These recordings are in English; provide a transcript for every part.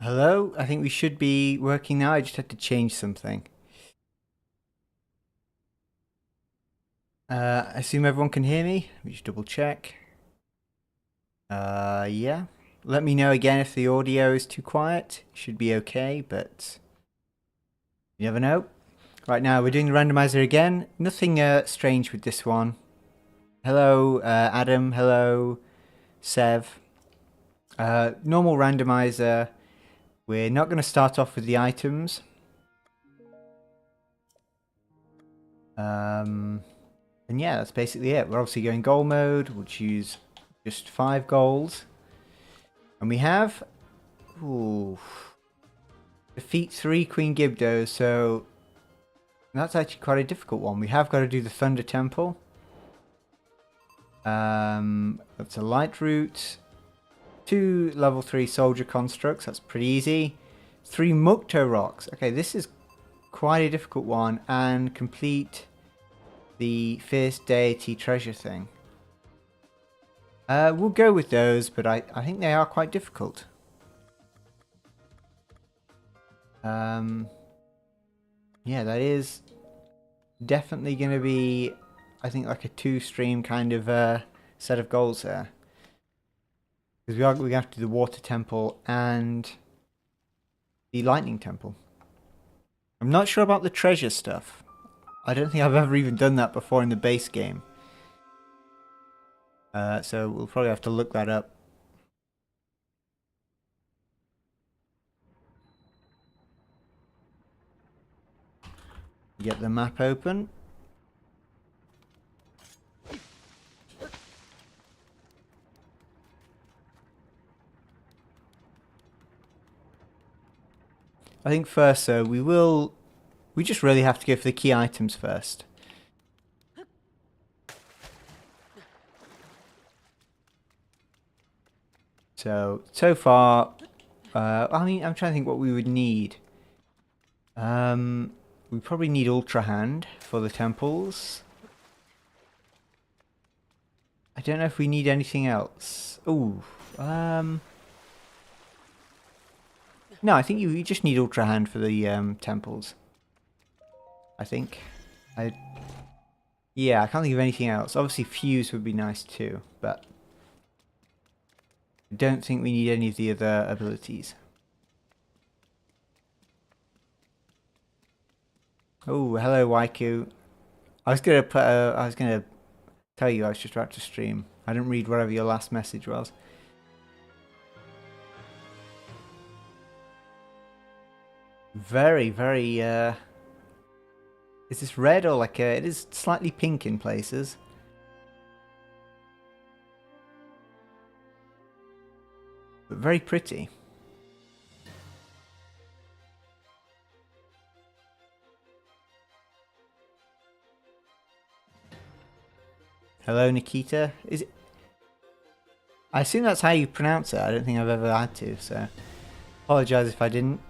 Hello? I think we should be working now. I just had to change something. I assume everyone can hear me. Let me just double check. Yeah. Let me know again if the audio is too quiet. Should be okay, but you never know. Right now, we're doing the randomizer again. Nothing strange with this one. Hello, Adam. Hello, Sev. Normal randomizer. We're not going to start off with the items. And yeah, that's basically it. We're obviously going goal mode. We'll choose just 5 goals. And we have... Ooh, defeat 3 Queen Gibdos, so... That's actually quite a difficult one. We have got to do the Thunder Temple. That's a light route. 2 level 3 soldier constructs. That's pretty easy. 3 Mukto rocks. Okay, this is quite a difficult one. And complete the Fierce Deity treasure thing. We'll go with those, but I think they are quite difficult. Yeah, that is definitely going to be, I think, like a 2-stream kind of set of goals there. Because we have to do the Water Temple and the Lightning Temple. I'm not sure about the treasure stuff. I don't think I've ever even done that before in the base game. So we'll probably have to look that up. Get the map open. I think first, though, we just really have to go for the key items first. So far, I mean, I'm trying to think what we would need. We probably need Ultra Hand for the temples. I don't know if we need anything else. Ooh, no, I think you just need Ultra Hand for the temples. I think. Yeah, I can't think of anything else. Obviously, Fuse would be nice too, but I don't think we need any of the other abilities. Oh, hello, Waiku. I was gonna tell you I was just about to stream. I didn't read whatever your last message was. Very, very, is this red or like it is slightly pink in places. But very pretty. Hello, Nikita. Is it? I assume that's how you pronounce it. I don't think I've ever had to, so apologise if I didn't.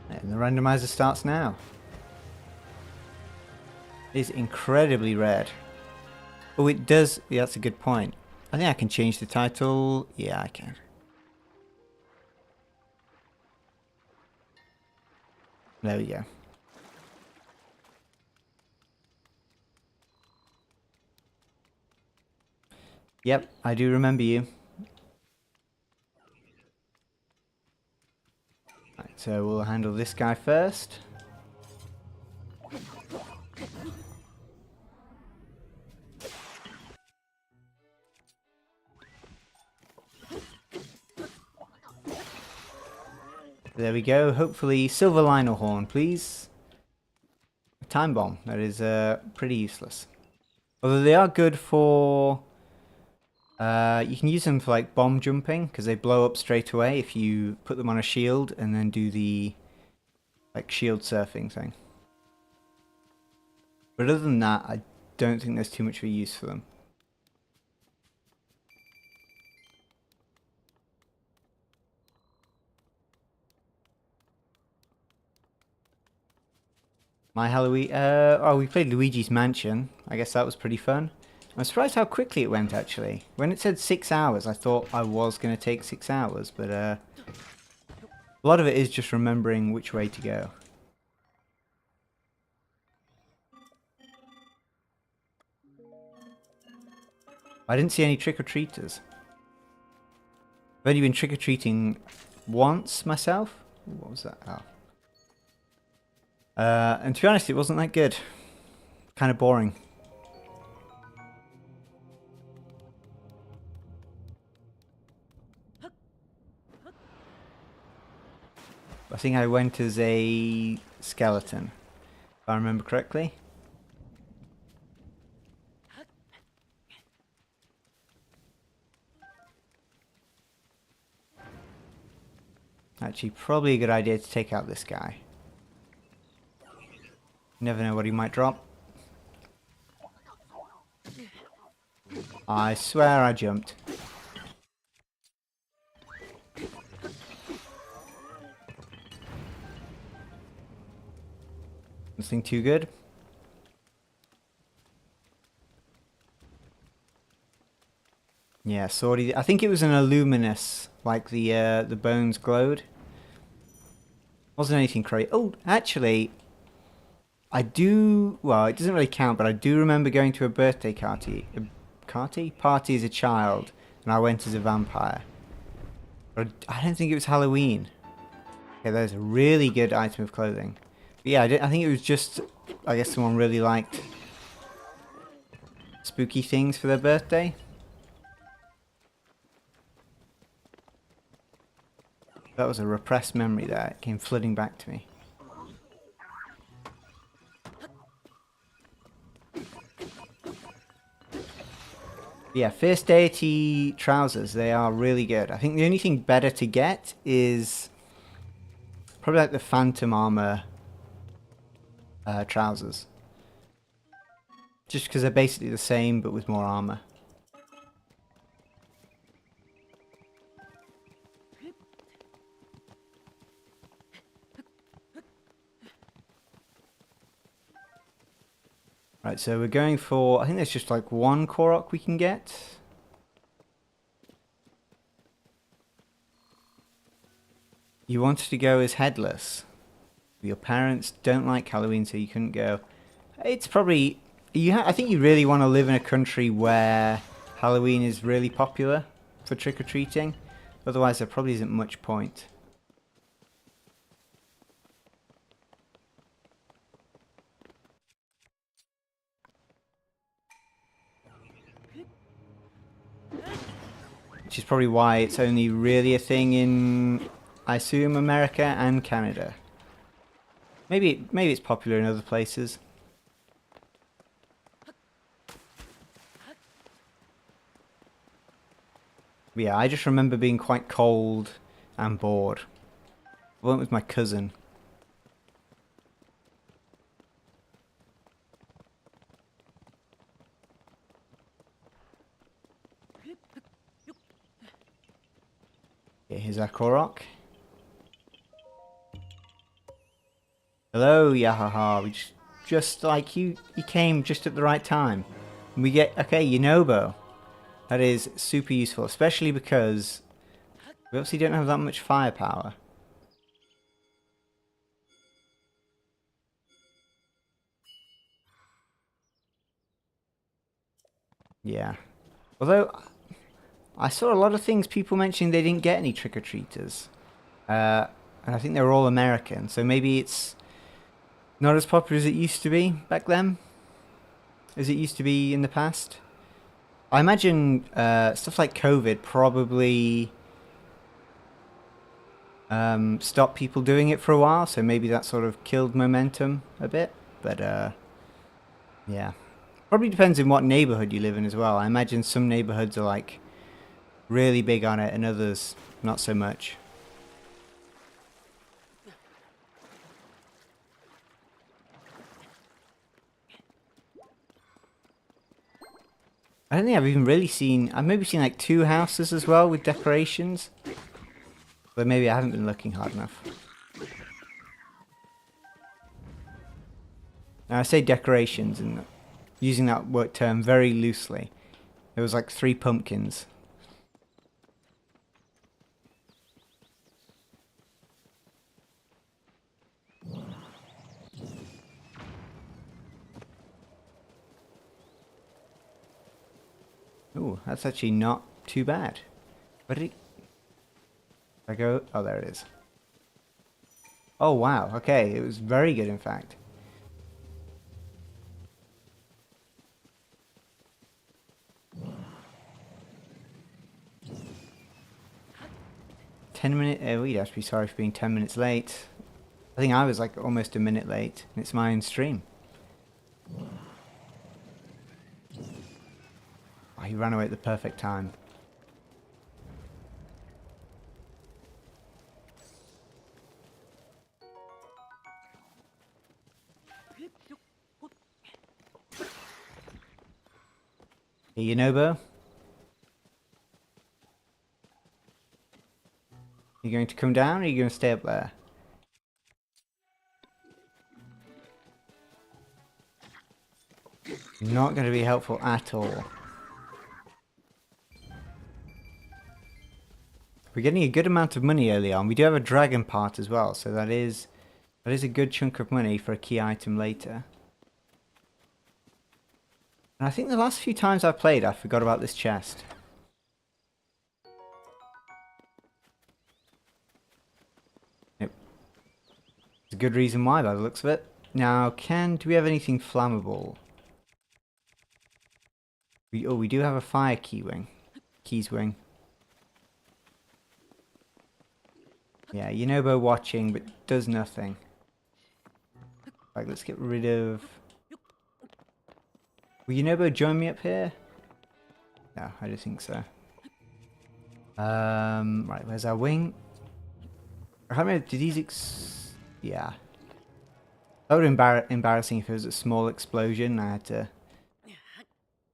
And the randomizer starts now. It is incredibly red. Oh, it does. Yeah, that's a good point. I think I can change the title. Yeah, I can. There we go. Yep, I do remember you. Right, so we'll handle this guy first. There we go. Hopefully, silver lionel horn, please. Time bomb. That is pretty useless. Although they are good for... you can use them for like bomb jumping because they blow up straight away if you put them on a shield and then do the like shield surfing thing. But other than that, I don't think there's too much of a use for them. My Halloween. Oh, we played Luigi's Mansion. I guess that was pretty fun. I'm surprised how quickly it went, actually. When it said 6 hours, I thought I was going to take 6 hours, but a lot of it is just remembering which way to go. I didn't see any trick-or-treaters. I've only been trick-or-treating once myself. Ooh, what was that? Oh. And to be honest, it wasn't that good. Kind of boring. I think I went as a skeleton, if I remember correctly. Actually, probably a good idea to take out this guy. You never know what he might drop. I swear I jumped. Nothing too good. Yeah, swordy. I think it was an illuminous, like the bones glowed. Wasn't anything crazy. Oh, actually, I do. Well, it doesn't really count, but I do remember going to a birthday party as a child, and I went as a vampire. But I don't think it was Halloween. Okay, there's a really good item of clothing. But yeah, I think it was just. I guess someone really liked spooky things for their birthday. That was a repressed memory there. It came flooding back to me. Yeah, Fierce Deity trousers, they are really good. I think the only thing better to get is probably like the Phantom Armor trousers. Just because they're basically the same but with more armor. Right, so we're going for, I think there's just like one Korok we can get. You wanted to go as headless. Your parents don't like Halloween, so you couldn't go. It's probably, I think you really want to live in a country where Halloween is really popular for trick-or-treating. Otherwise, there probably isn't much point. Which is probably why it's only really a thing in, I assume, America and Canada. Maybe it's popular in other places. But yeah, I just remember being quite cold and bored. I went with my cousin. Okay, here's our Korok. Hello, Yahaha. We just like you came just at the right time. And we get, okay, Yunobo. That is super useful, especially because we obviously don't have that much firepower. Yeah. Although, I saw a lot of things, people mentioning they didn't get any trick-or-treaters. And I think they were all American, so maybe it's not as popular as it used to be back then. As it used to be in the past. I imagine stuff like COVID probably stopped people doing it for a while, so maybe that sort of killed momentum a bit. But yeah, probably depends on what neighborhood you live in as well. I imagine some neighborhoods are like really big on it, and others not so much. I don't think I've even really seen. I've maybe seen like 2 houses as well with decorations, but maybe I haven't been looking hard enough. Now I say decorations and using that word term very loosely. There was like 3 pumpkins. Ooh, that's actually not too bad. Where did it... I go? Oh, there it is. Oh, wow. Okay, it was very good, in fact. We'd have to be sorry for being 10 minutes late. I think I was like almost a minute late, and it's my own stream. Oh, he ran away at the perfect time. Hey, Yunobo? You going to come down, or are you going to stay up there? Not going to be helpful at all. We're getting a good amount of money early on. We do have a dragon part as well, so that is a good chunk of money for a key item later. And I think the last few times I've played, I forgot about this chest. Yep. There's a good reason why by the looks of it. Now, do we have anything flammable? We do have a fire keys wing. Yeah, Yunobo watching, but does nothing. Like, let's get rid of... Will Yunobo join me up here? No, I don't think so. Right, where's our wing? I can't remember, did these yeah. That would be embarrassing if it was a small explosion and I had to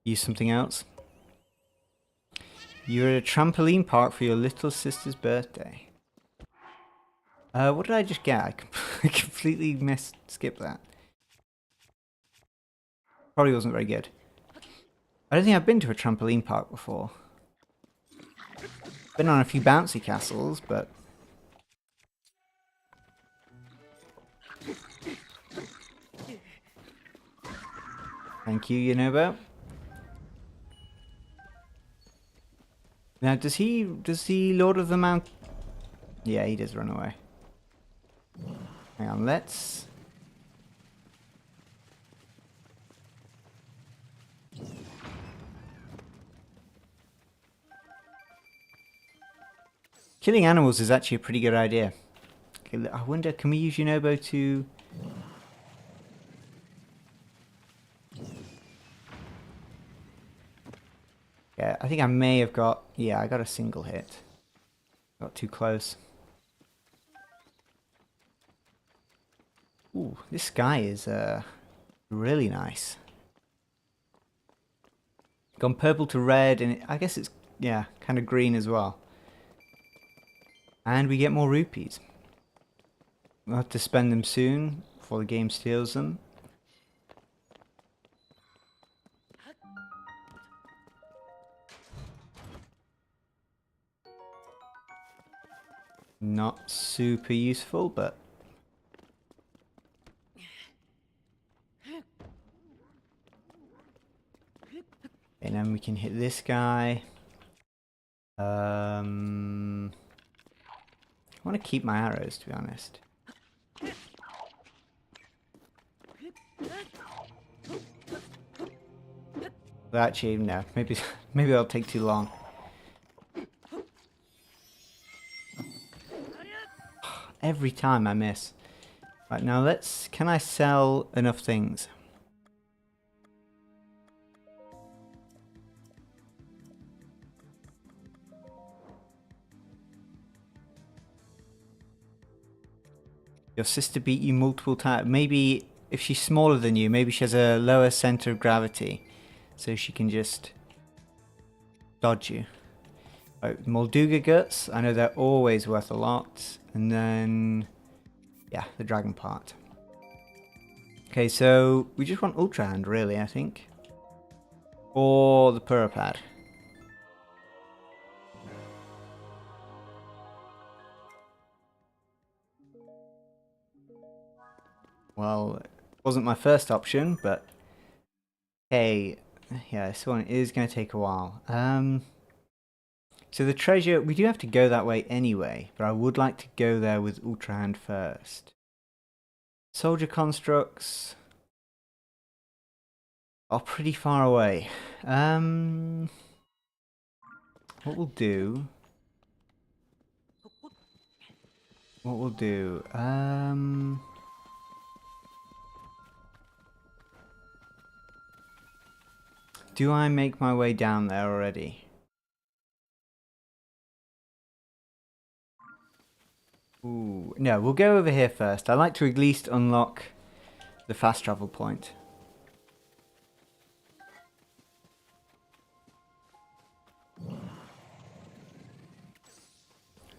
use something else. You're at a trampoline park for your little sister's birthday. What did I just get? I completely skipped that. Probably wasn't very good. I don't think I've been to a trampoline park before. Been on a few bouncy castles, but... Thank you, Yunobo. Now, does he Lord of the Mount... Yeah, he does run away. Hang on, let's... Killing animals is actually a pretty good idea. Okay, I wonder, can we use Yunobo to... Yeah, I think I may have got... Yeah, I got a single hit. Got too close. Ooh, this sky is really nice. Gone purple to red, and I guess it's, yeah, kind of green as well. And we get more rupees. We'll have to spend them soon before the game steals them. Not super useful, but... And then we can hit this guy. I want to keep my arrows, to be honest. But actually, no. Maybe it'll take too long. Every time I miss. Right, now can I sell enough things? Your sister beat you multiple times. Maybe if she's smaller than you, maybe she has a lower center of gravity. So she can just dodge you. Right, Molduga guts. I know they're always worth a lot. And then, yeah, the dragon part. Okay, so we just want Ultra Hand, really, I think. Or the Purapad. Well, it wasn't my first option, but hey, yeah, this one is going to take a while. So the treasure, we do have to go that way anyway, but I would like to go there with Ultra Hand first. Soldier constructs are pretty far away. What we'll do... do I make my way down there already? Ooh, no, we'll go over here first. I like to at least unlock the fast travel point.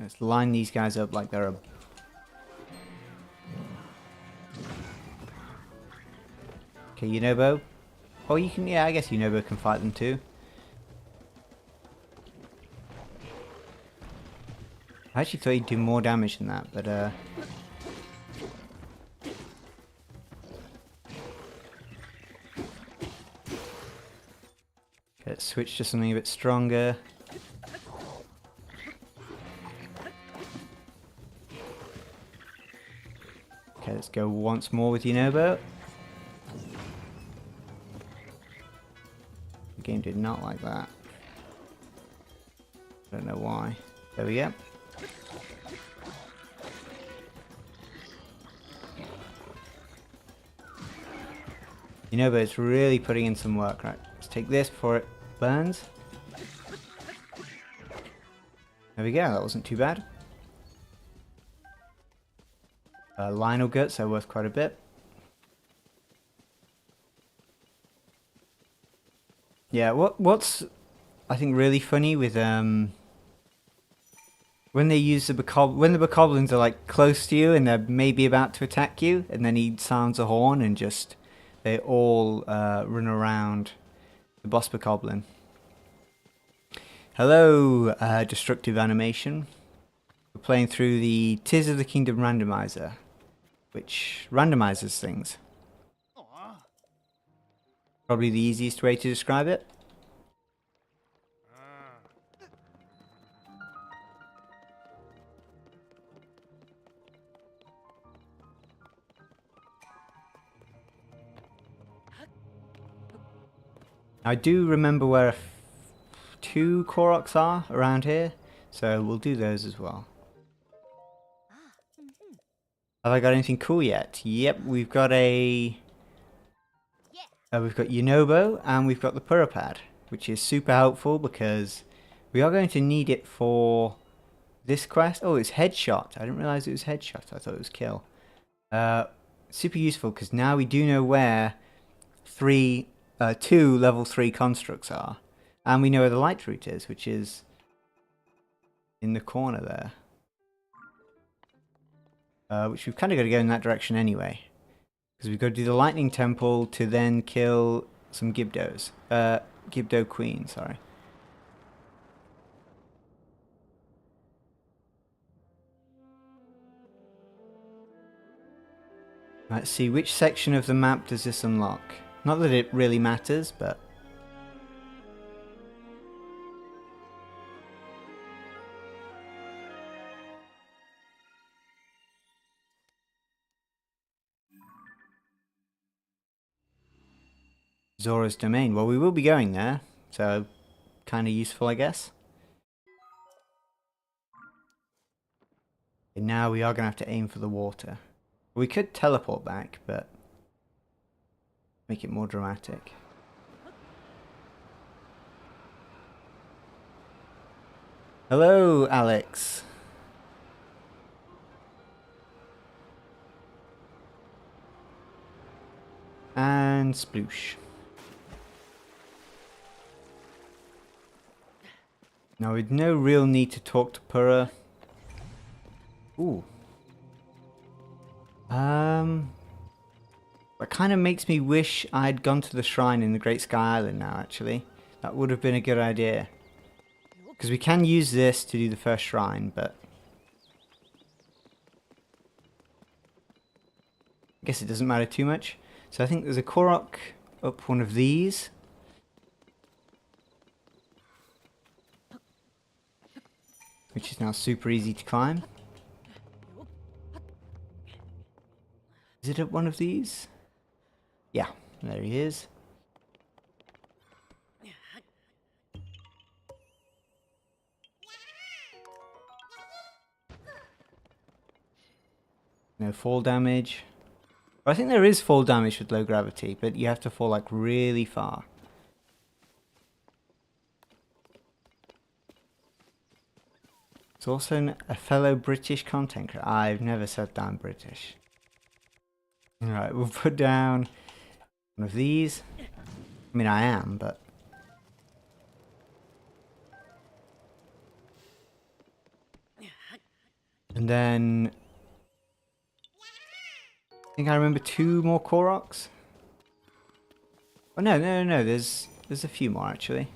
Let's line these guys up like they're a... Okay, Yunobo. Oh, you can... Yeah, I guess Yunobo can fight them too. I actually thought he'd do more damage than that, but Okay, let's switch to something a bit stronger. Okay, let's go once more with Yunobo. The game did not like that. I don't know why. There we go. Yunobo is really putting in some work, right? Let's take this before it burns. There we go, that wasn't too bad. Lionel guts are worth quite a bit. Yeah, what's I think really funny with when they use the bokoblins are like close to you and they're maybe about to attack you, and then he sounds a horn and just they all run around the boss bokoblin. Hello, destructive animation. We're playing through the Tis of the Kingdom Randomizer, which randomizes things. Probably the easiest way to describe it. I do remember where two Koroks are around here, so we'll do those as well. Have I got anything cool yet? Yep, we've got we've got Yunobo and we've got the Purapad, which is super helpful because we are going to need it for this quest. Oh, it's headshot. I didn't realize it was headshot. I thought it was kill. Super useful because now we do know where two level 3 constructs are, and we know where the light route is, which is in the corner there. Which we've kind of got to go in that direction anyway, because we've got to do the lightning temple to then kill some Gibdos. Gibdo Queen, sorry. Let's see, which section of the map does this unlock? Not that it really matters, but... Zora's Domain. Well, we will be going there, so kind of useful, I guess. And now we are going to have to aim for the water. We could teleport back, but make it more dramatic. Hello, Alex. And sploosh. Now, with no real need to talk to Purah. Ooh. That kind of makes me wish I'd gone to the shrine in the Great Sky Island now, actually. That would have been a good idea. Because we can use this to do the first shrine, but I guess it doesn't matter too much. So I think there's a Korok up one of these. Which is now super easy to climb. Is it up one of these? Yeah, there he is. No fall damage. Well, I think there is fall damage with low gravity, but you have to fall like really far. It's also a fellow British content creator. I've never said that I'm British. Alright, we'll put down one of these. I mean, I am, but... And then... I think I remember 2 more Koroks. Oh no, there's a few more actually.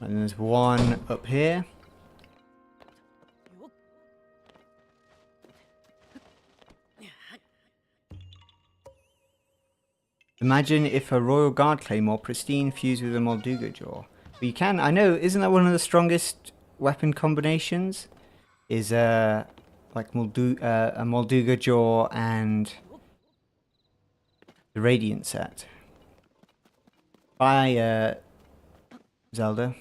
And there's one up here. Imagine if a Royal Guard Claymore pristine fused with a Molduga Jaw. But you can, I know, isn't that one of the strongest weapon combinations? Is like a Molduga Jaw and the Radiant set. By Zelda.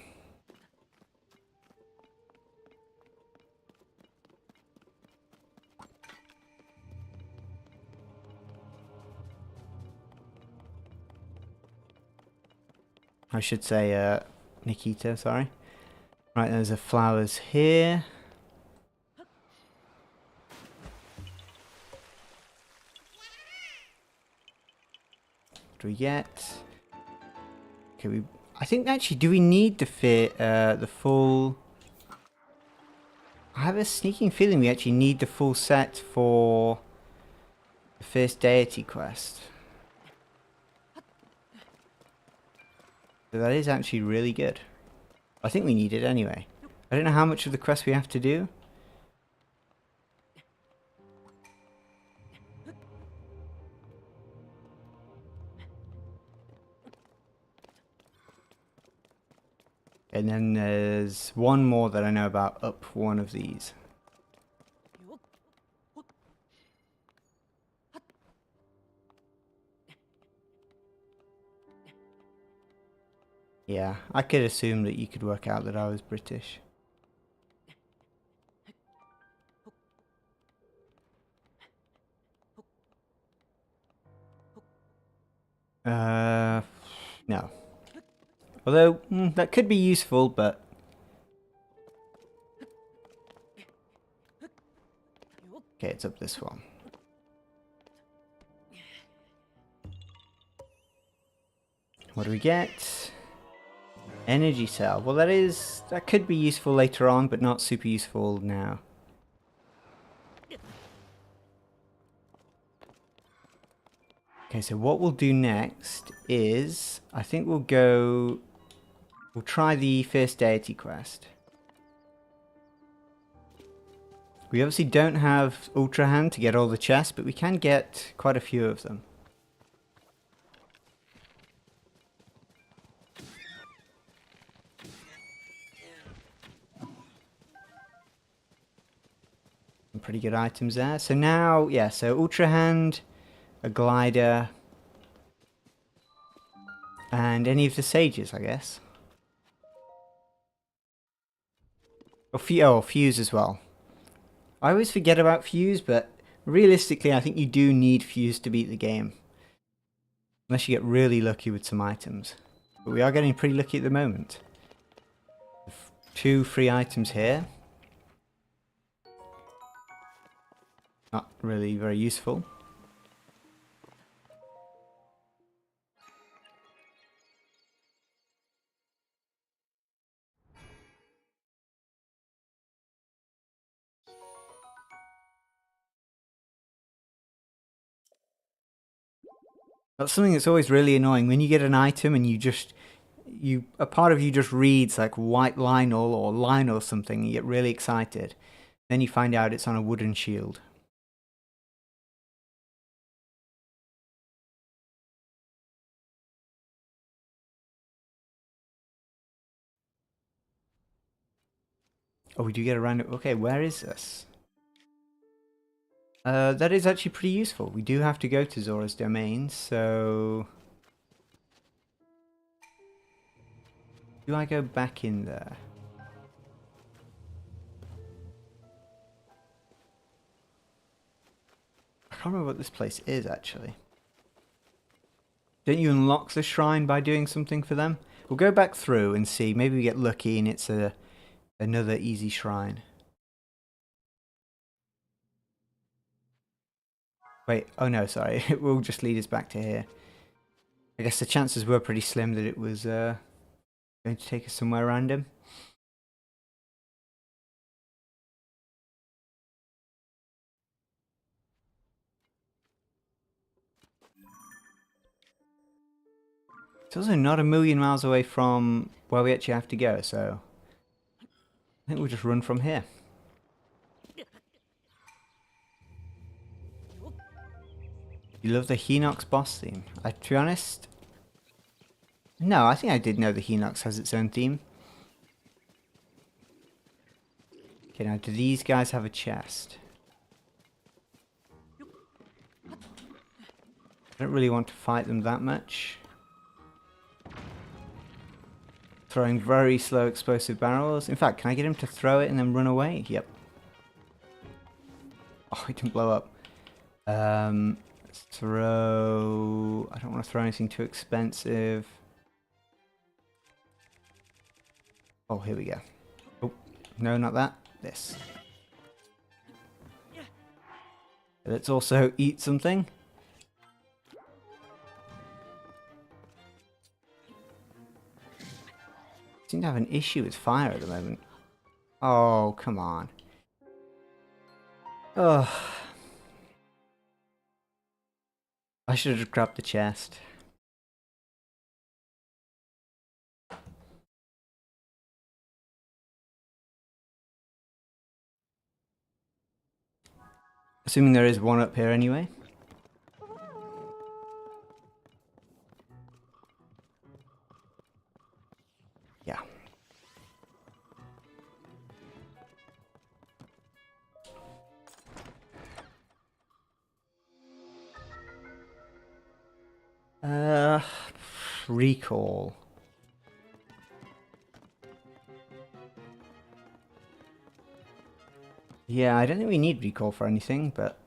I should say Nikita, sorry. Right, there's the flowers here. What do we get? Okay, I think actually, do we need the full... I have a sneaking feeling we actually need the full set for the first deity quest. So that is actually really good. I think we need it anyway. I don't know how much of the quest we have to do. And then there's one more that I know about up one of these. Yeah, I could assume that you could work out that I was British. No. Although, that could be useful, but... Okay, it's up this one. What do we get? Energy cell. Well, that could be useful later on, but not super useful now. Okay, so what we'll do next is, I think we'll try the first deity quest. We obviously don't have Ultra Hand to get all the chests, but we can get quite a few of them. Some pretty good items there. So now, yeah, so Ultra Hand, a glider, and any of the sages, I guess. Oh, Fuse as well. I always forget about Fuse, but realistically, I think you do need Fuse to beat the game. Unless you get really lucky with some items. But we are getting pretty lucky at the moment. 2 free items here. Not really very useful. That's something that's always really annoying when you get an item and a part of you just reads like white Lionel or line or something, and you get really excited. Then you find out it's on a wooden shield. Oh, we do get a random... Okay, where is this? That is actually pretty useful. We do have to go to Zora's domain, so... Do I go back in there? I can't remember what this place is, actually. Don't you unlock the shrine by doing something for them? We'll go back through and see. Maybe we get lucky and it's another easy shrine. Wait, oh no, sorry. It will just lead us back to here. I guess the chances were pretty slim that it was going to take us somewhere random. It's also not a million miles away from where we actually have to go, so I think we'll just run from here. You love the Hinox boss theme? To be honest, no, I think I did know the Hinox has its own theme. Okay, now do these guys have a chest? I don't really want to fight them that much. Throwing very slow explosive barrels. In fact, can I get him to throw it and then run away? Yep. Oh, it didn't blow up. Let's throw... I don't want to throw anything too expensive. Oh, here we go. Oh, no, not that. This. Let's also eat something. Seem to have an issue with fire at the moment. Oh, come on. Oh. I should have grabbed the chest. Assuming there is one up here anyway. Yeah. Recall. Yeah, I don't think we need recall for anything, but...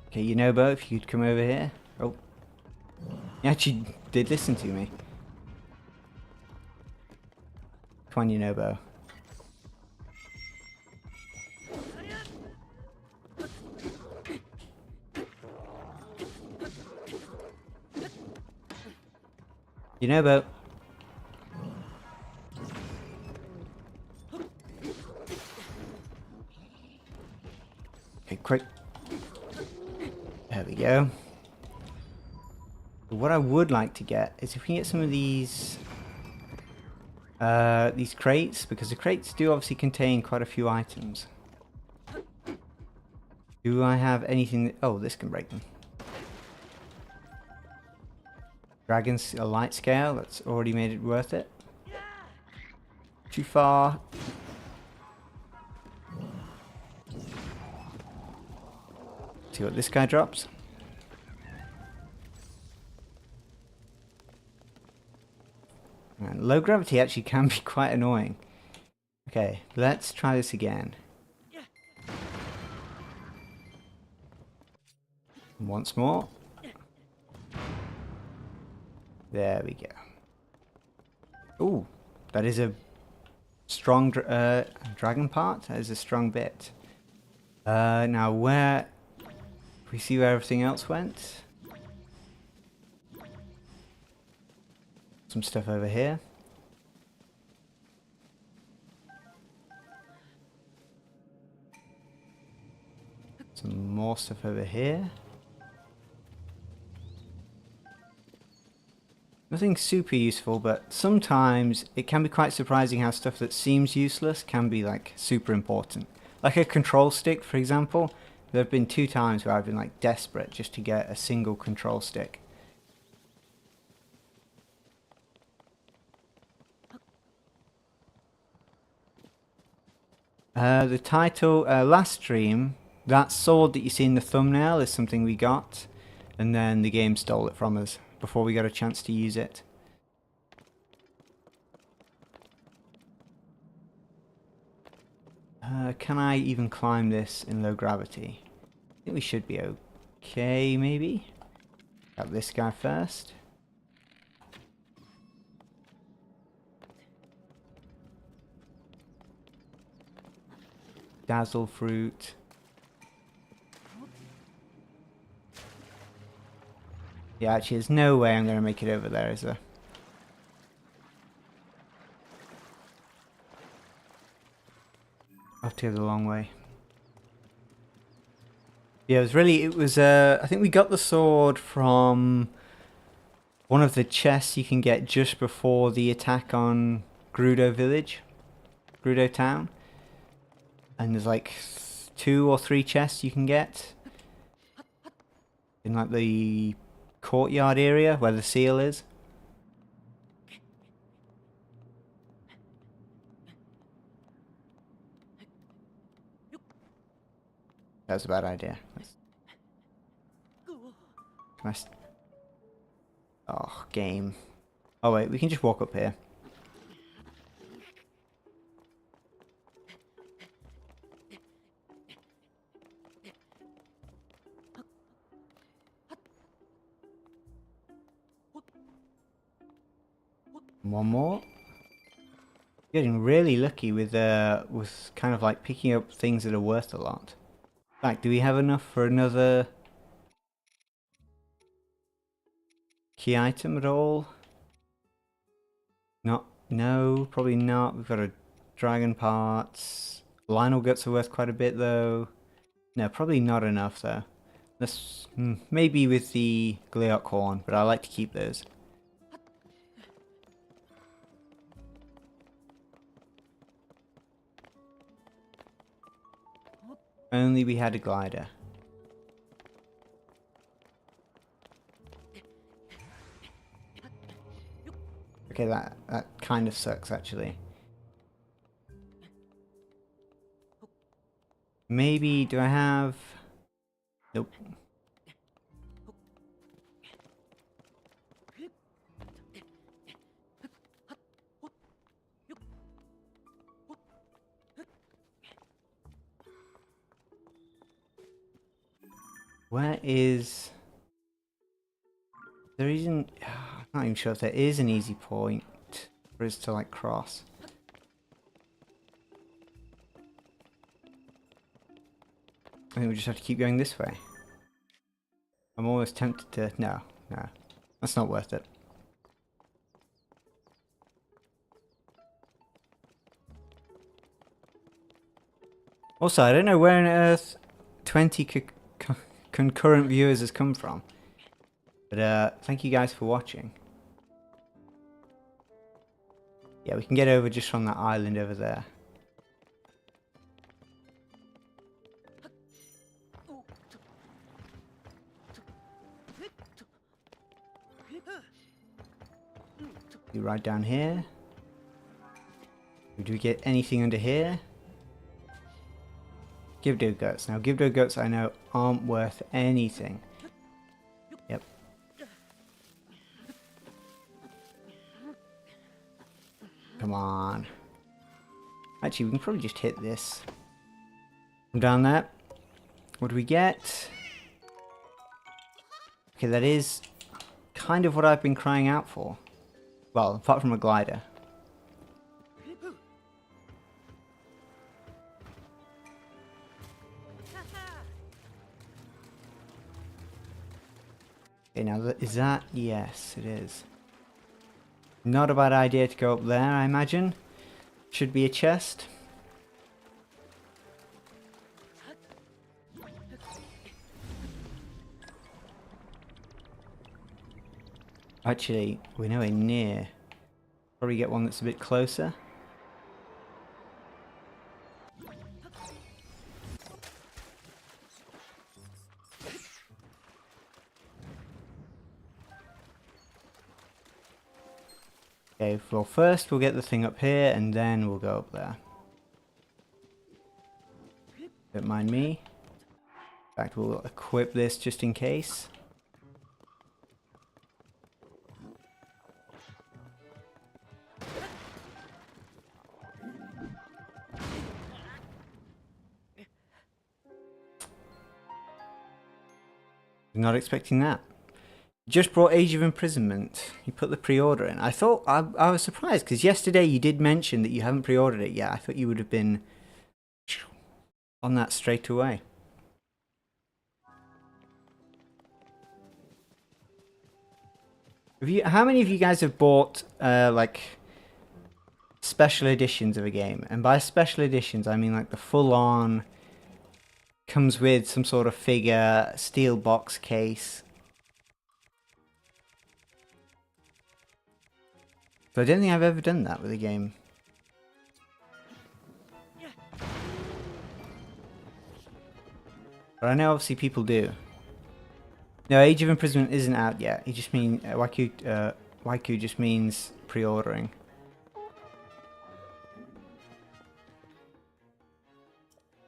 Okay, Yunobo, if you'd come over here. Oh. You actually did listen to me. Come on, Yunobo. Yunobo. Okay, quick. There we go. What I would like to get is if we can get some of these crates, because the crates do obviously contain quite a few items. Do I have anything that, oh, this can break them. Dragon's a light scale, that's already made it worth it. Too far. See what this guy drops. And low gravity actually can be quite annoying. Okay, let's try this again. Once more. There we go. Ooh, that is a strong dragon part. That is a strong bit. Now where... we see where everything else went. Some stuff over here. some more stuff over here. Nothing super useful, but sometimes it can be quite surprising how stuff that seems useless can be like super important. Like a control stick, for example. There have been 2 times where I've been like desperate just to get a single control stick. The title, last stream, that sword that you see in the thumbnail is something we got, and then the game stole it from us before we got a chance to use it. Can I even climb this in low gravity? I think we should be okay, maybe? Got this guy first. Dazzle fruit. Yeah, actually, there's no way I'm going to make it over there, is there? I have to go the long way. Yeah, it was, I think we got the sword from one of the chests you can get just before the attack on Gerudo village, Gerudo town. And there's like 2 or 3 chests you can get in like the courtyard area where the seal is. That was a bad idea. Oh, game. Oh wait, we can just walk up here. One more. Getting really lucky with kind of like picking up things that are worth a lot. Like, do we have enough for another key item at all? No, probably not. We've got a dragon parts. Lionel guts are worth quite a bit though. No, probably not enough though. Let's maybe with the Gleok horn, but I like to keep those. Only we had a glider. Okay, that kind of sucks actually. Maybe, do I have... Nope. Where is... There isn't... I'm not even sure if there is an easy point for us to like cross. I think we just have to keep going this way. I'm almost tempted to... No. That's not worth it. Also, I don't know where on earth 20 concurrent viewers has come from. But thank you guys for watching. Yeah, we can get over just from that island over there. Right down here. Do we get anything under here? Gibdo guts. Now Gibdo guts I know aren't worth anything. Yep. Come on. Actually, we can probably just hit this. From down there. What do we get? Okay, that is kind of what I've been crying out for. Well, apart from a glider. Okay, now is that? Yes, it is. Not a bad idea to go up there, I imagine. Should be a chest. Actually, we're nowhere near. Probably get one that's a bit closer. Okay, well first we'll get the thing up here and then we'll go up there. Don't mind me. In fact, we'll equip this just in case. Not expecting that. Just brought Age of Imprisonment. You put the pre-order in. I thought, I was surprised because yesterday you did mention that you haven't pre-ordered it yet. I thought you would have been on that straight away. How many of you guys have bought like special editions of a game? And by special editions, I mean like the full-on, comes with some sort of figure, steel box case. So I don't think I've ever done that with a game. But I know obviously people do. No, Age of Imprisonment isn't out yet. You just mean Waiku just means pre-ordering.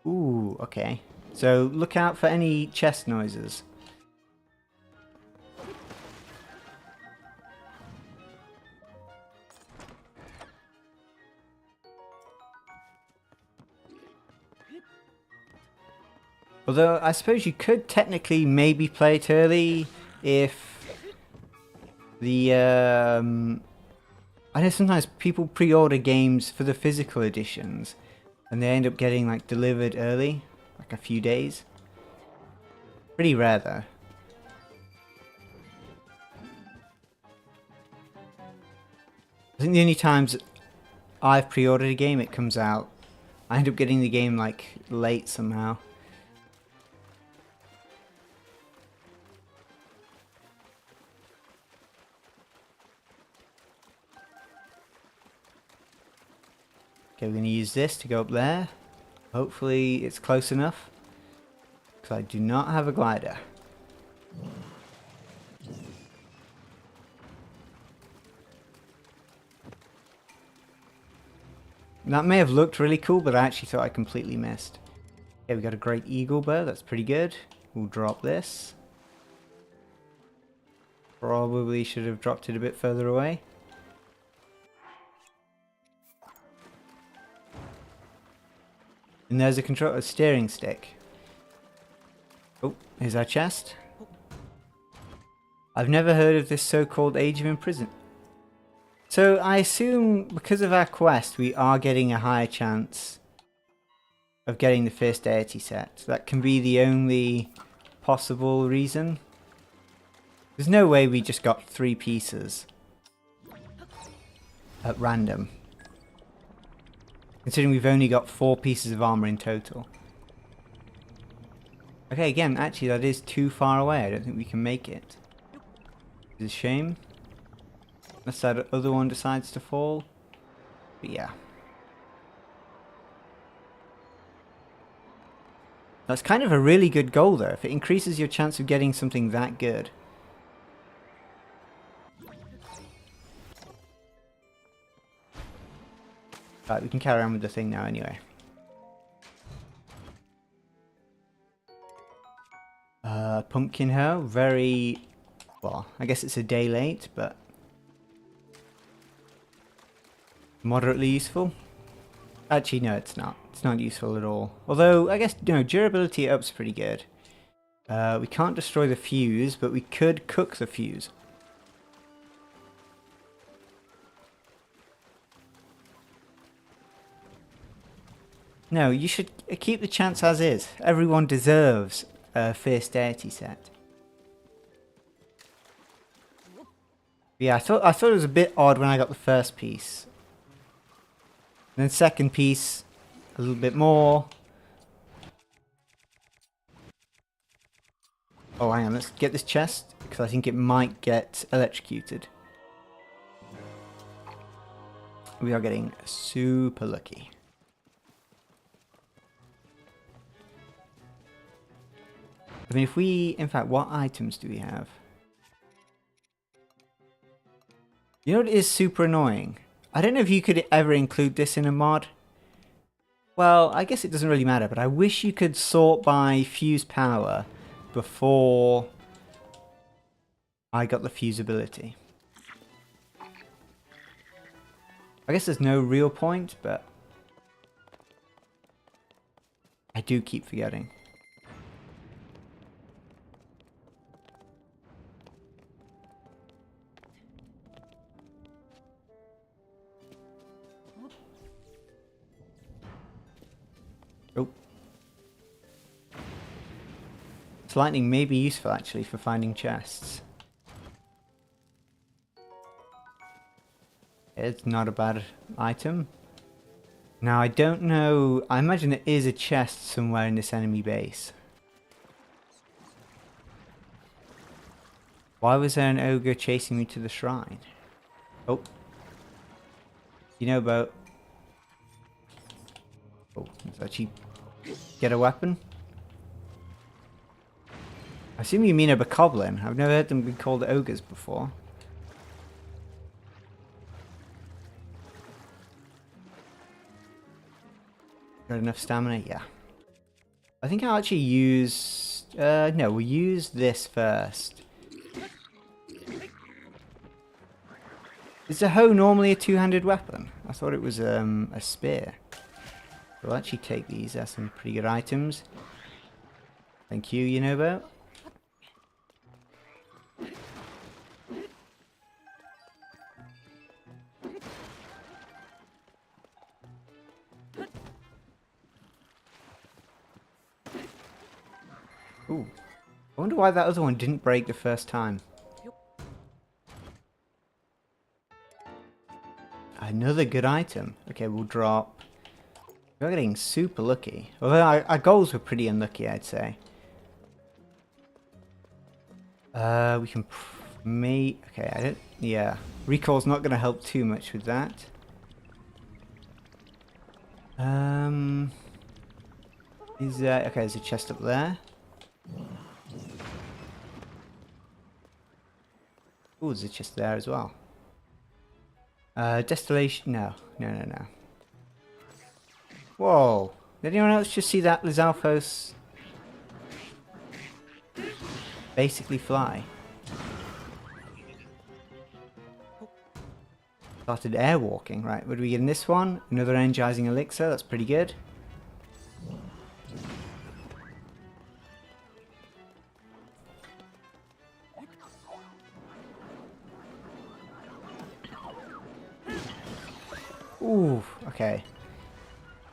Ooh, okay. So look out for any chest noises. Although I suppose you could technically maybe play it early if the I know sometimes people pre-order games for the physical editions and they end up getting like delivered early, like a few days. Pretty rare though. I think the only times I've pre-ordered a game it comes out, I end up getting the game like late somehow. Okay, we're going to use this to go up there. Hopefully it's close enough. Because I do not have a glider. That may have looked really cool, but I actually thought I completely missed. Okay, we got a great eagle bow. That's pretty good. We'll drop this. Probably should have dropped it a bit further away. And there's a steering stick. Oh, here's our chest. I've never heard of this so-called Age of Imprisonment. So I assume because of our quest we are getting a higher chance of getting the first deity set. That can be the only possible reason. There's no way we just got 3 pieces at random. Considering we've only got 4 pieces of armor in total. Okay, again, actually that is too far away. I don't think we can make it. It's a shame. Unless that other one decides to fall. But yeah. That's kind of a really good goal though, if it increases your chance of getting something that good. Right, we can carry on with the thing now anyway. Pumpkin hoe, very... well, I guess it's a day late, but... moderately useful. Actually, no, it's not. It's not useful at all. Although, I guess, no, durability up's pretty good. We can't destroy the fuse, but we could cook the fuse. No, you should keep the chance as is. Everyone deserves a first deity set. Yeah, I thought it was a bit odd when I got the first piece. And then second piece, a little bit more. Oh, hang on, let's get this chest, because I think it might get electrocuted. We are getting super lucky. I mean, if we... In fact, what items do we have? You know what is super annoying? I don't know if you could ever include this in a mod. Well, I guess it doesn't really matter, but I wish you could sort by fuse power before I got the fuse ability. I guess there's no real point, but I do keep forgetting. Oh. This lightning may be useful actually for finding chests. It's not a bad item. Now I don't know, I imagine there is a chest somewhere in this enemy base. Why was there an ogre chasing me to the shrine? Oh. You know about... Oh, let's actually get a weapon. I assume you mean a bokoblin. I've never heard them be called ogres before. Got enough stamina? Yeah. I think I'll actually use... no, we'll use this first. Is the hoe normally a two-handed weapon? I thought it was a spear. We'll actually take these. They're some pretty good items. Thank you, Yunobo. Ooh. I wonder why that other one didn't break the first time. Another good item. Okay, we'll drop... We're getting super lucky. Although our goals were pretty unlucky, I'd say. We can... Okay, I don't... Yeah. Recall's not going to help too much with that. Is there... Okay, there's a chest up there. Oh, there's a chest there as well. Distillation... No. No. Whoa. Did anyone else just see that Lizalfos basically fly? Started airwalking. Right, what do we get in this one? Another energizing elixir. That's pretty good. Ooh, okay.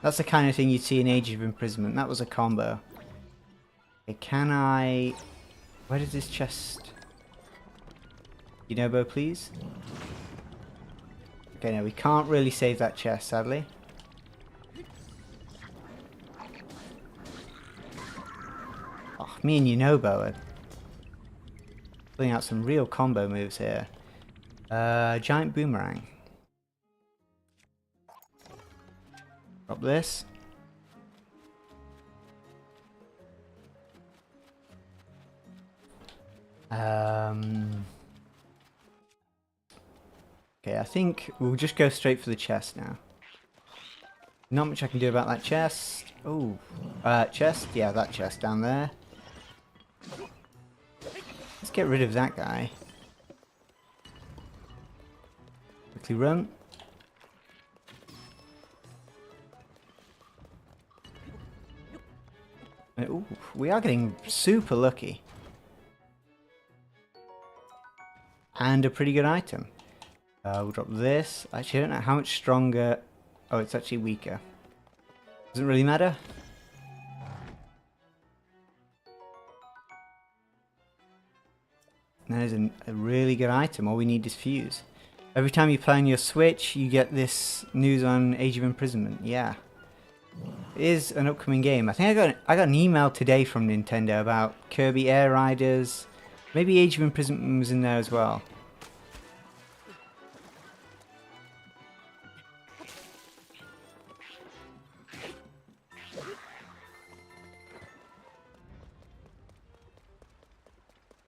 That's the kind of thing you'd see in Age of Imprisonment. That was a combo. Okay, can I... Where does this chest... Yunobo, please? Okay, no, we can't really save that chest, sadly. Oh, me and Yunobo are pulling out some real combo moves here. Giant boomerang. Drop this. Okay, I think we'll just go straight for the chest now. Not much I can do about that chest. Oh, chest? Yeah, that chest down there. Let's get rid of that guy. Quickly run. Ooh, we are getting super lucky. And a pretty good item. We'll drop this. Actually, I don't know how much stronger... Oh, it's actually weaker. Doesn't really matter. That is a really good item. All we need is fuse. Every time you play on your Switch, you get this news on Age of Imprisonment. Yeah. It is an upcoming game. I think I got an email today from Nintendo about Kirby Air Riders. Maybe Age of Imprisonment was in there as well.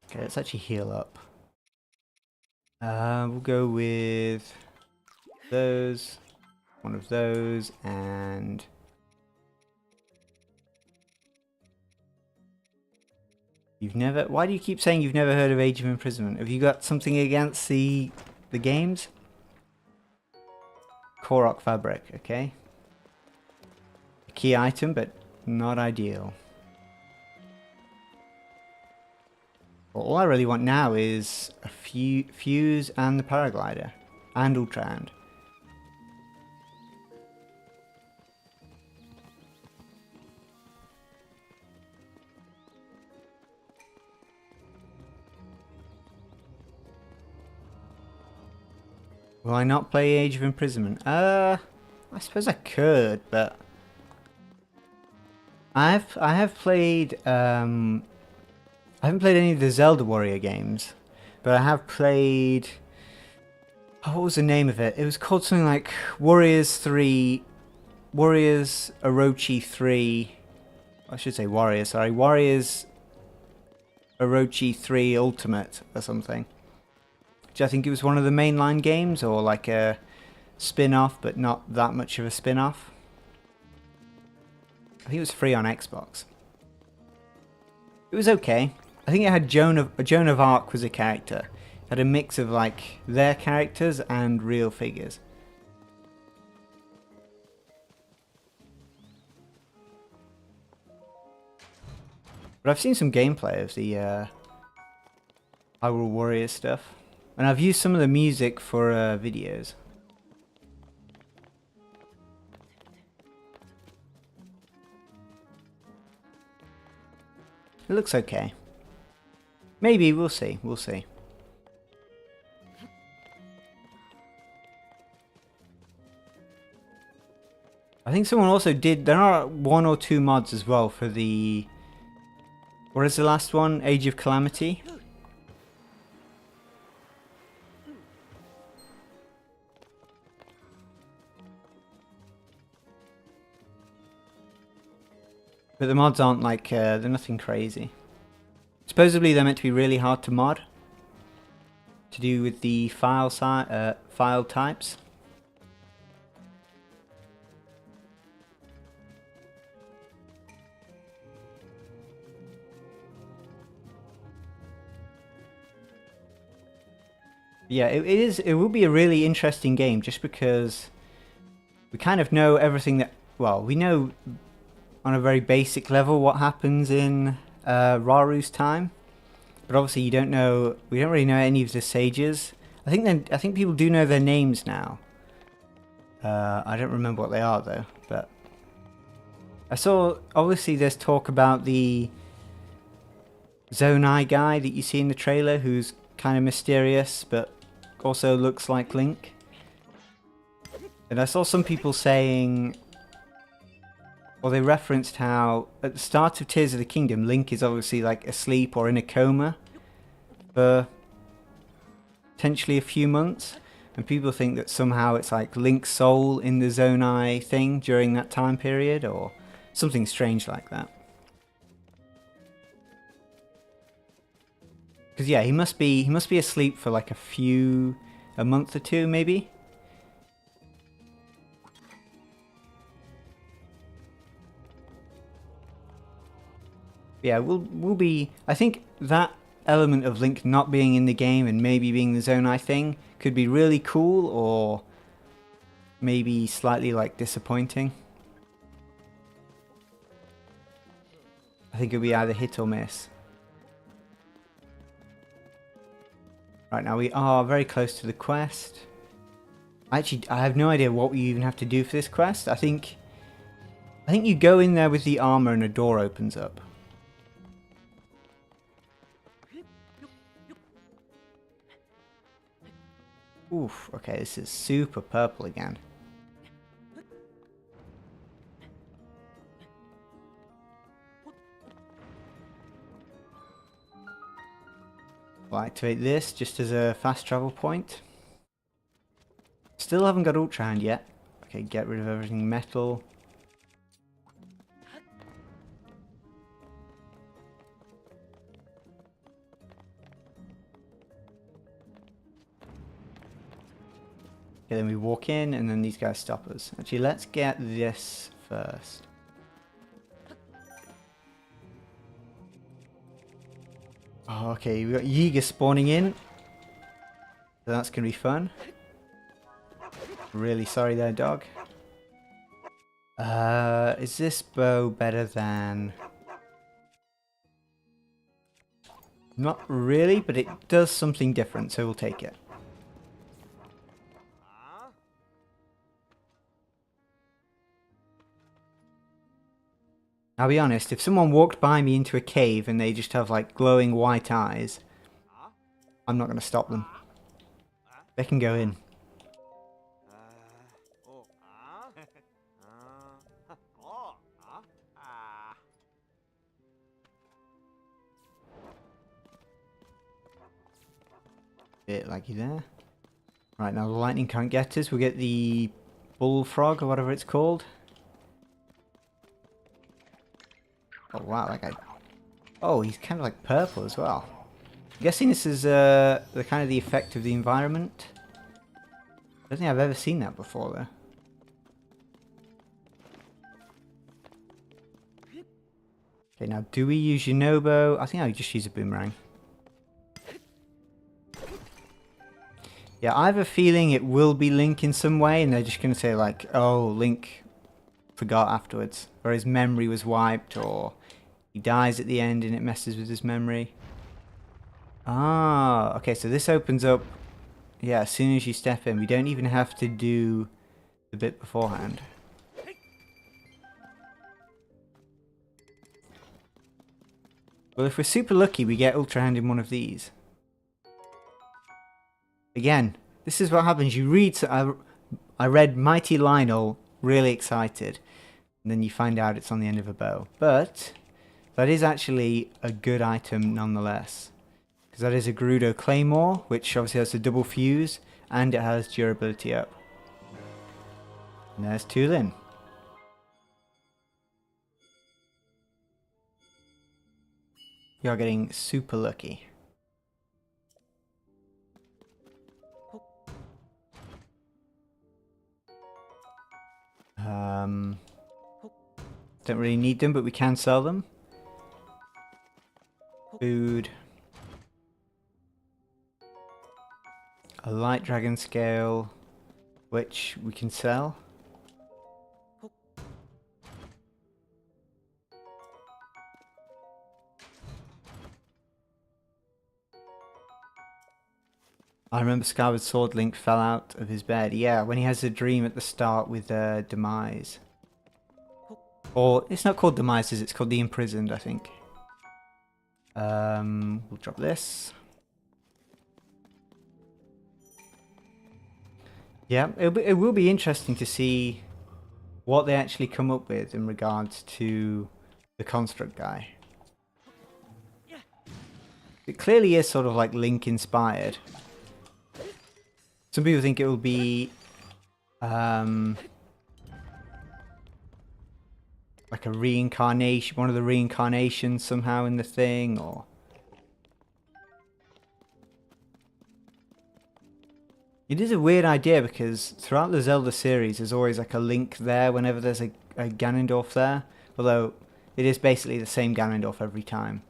Okay, let's actually heal up. We'll go with those, one of those, and you've never. Why do you keep saying you've never heard of Age of Imprisonment? Have you got something against the games? Korok fabric, okay. A key item, but not ideal. Well, all I really want now is a fuse and the paraglider and ultrahand. Will I not play Age of Imprisonment? I suppose I could, but I have played I haven't played any of the Zelda Warrior games, but I have played. Oh, what was the name of it? It was called something like Warriors 3, Warriors Orochi 3. I should say Warriors. Sorry, Warriors Orochi 3 Ultimate or something. Which I think it was one of the mainline games, or like a spin-off, but not that much of a spin-off. I think it was free on Xbox. It was okay. I think it had Joan of Arc was a character. It had a mix of like their characters and real figures. But I've seen some gameplay of the Hyrule Warriors stuff, and I've used some of the music for videos. It looks okay. Maybe, we'll see, we'll see. I think someone also did, there are 1 or 2 mods as well for the, what is the last one? Age of Calamity? But the mods aren't like, they're nothing crazy. Supposedly they're meant to be really hard to mod. To do with the file types. Yeah, it will be a really interesting game just because we kind of know everything that, well, we know on a very basic level what happens in Raru's time, but obviously we don't really know any of the sages. I think people do know their names now. I don't remember what they are though, but I saw, obviously there's talk about the Zonai guy that you see in the trailer who's kind of mysterious but also looks like Link. And I saw some people saying, or they referenced how at the start of Tears of the Kingdom, Link is obviously like asleep or in a coma for potentially a few months, and people think that somehow it's like Link's soul in the Zonai thing during that time period, or something strange like that. Because yeah, he must be asleep for like a month or two maybe. Yeah, we'll be. I think that element of Link not being in the game and maybe being the Zonai thing could be really cool, or maybe slightly like disappointing. I think it'll be either hit or miss. Right, now we are very close to the quest. Actually, I have no idea what we even have to do for this quest. I think you go in there with the armor and a door opens up. Oof, okay, this is super purple again. I'll activate this just as a fast travel point. Still haven't got Ultra Hand yet. Okay, get rid of everything metal. Okay, then we walk in and then these guys stop us. Actually, let's get this first. Oh, okay, we got Yiga spawning in. So that's going to be fun. Really sorry there, dog. Is this bow better than... Not really, but it does something different, so we'll take it. I'll be honest, if someone walked by me into a cave and they just have like glowing white eyes, I'm not going to stop them. They can go in. Bit laggy there. Right, now the lightning can't get us. We'll get the bullfrog or whatever it's called. Oh wow, that guy. Oh, he's kind of like purple as well. I'm guessing this is the kind of the effect of the environment. I don't think I've ever seen that before though. Okay, now do we use Yunobo? I think I'll just use a boomerang. Yeah, I have a feeling it will be Link in some way, and they're just going to say like, oh, Link forgot afterwards, or his memory was wiped, or he dies at the end and it messes with his memory. Ah, okay, so this opens up, yeah, as soon as you step in. We don't even have to do the bit beforehand. Well, if we're super lucky, we get Ultra Hand in one of these. Again, this is what happens. You read, I read Mighty Lionel, really excited, and then you find out it's on the end of a bow. But that is actually a good item nonetheless, because that is a Gerudo Claymore, which obviously has a double fuse, and it has durability up. And there's Tulin. You're getting super lucky. Don't really need them, but we can sell them. Food. A light dragon scale, which we can sell. I remember Skyward Sword Link fell out of his bed. Yeah, when he has a dream at the start with Demise. Or, it's not called Demise, it's called The Imprisoned, I think. We'll drop this. Yeah, it will be interesting to see what they actually come up with in regards to the construct guy. It clearly is sort of like Link inspired. Some people think it will be like a reincarnation, one of the reincarnations somehow in the thing, or it is a weird idea because throughout the Zelda series there's always like a Link there whenever there's a Ganondorf there, although it is basically the same Ganondorf every time.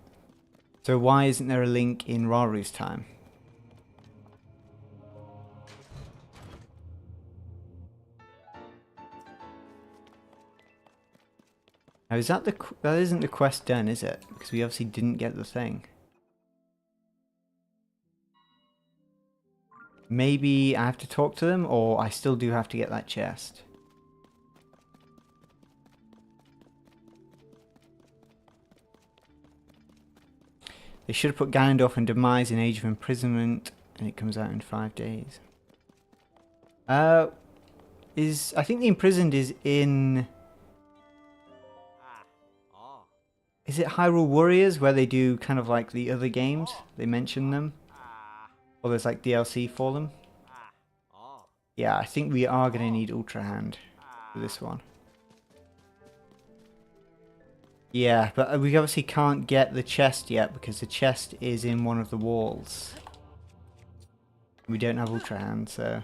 So why isn't there a Link in Raru's time? Now is that that isn't the quest done, is it? Because we obviously didn't get the thing. Maybe I have to talk to them, or I still do have to get that chest. They should have put Ganondorf and Demise in Age of Imprisonment, and it comes out in 5 days. I think the Imprisoned is in... Is it Hyrule Warriors, where they do kind of like the other games? They mention them. Or there's like DLC for them. Yeah, I think we are going to need Ultra Hand for this one. Yeah, but we obviously can't get the chest yet because the chest is in one of the walls. We don't have Ultra Hand, so...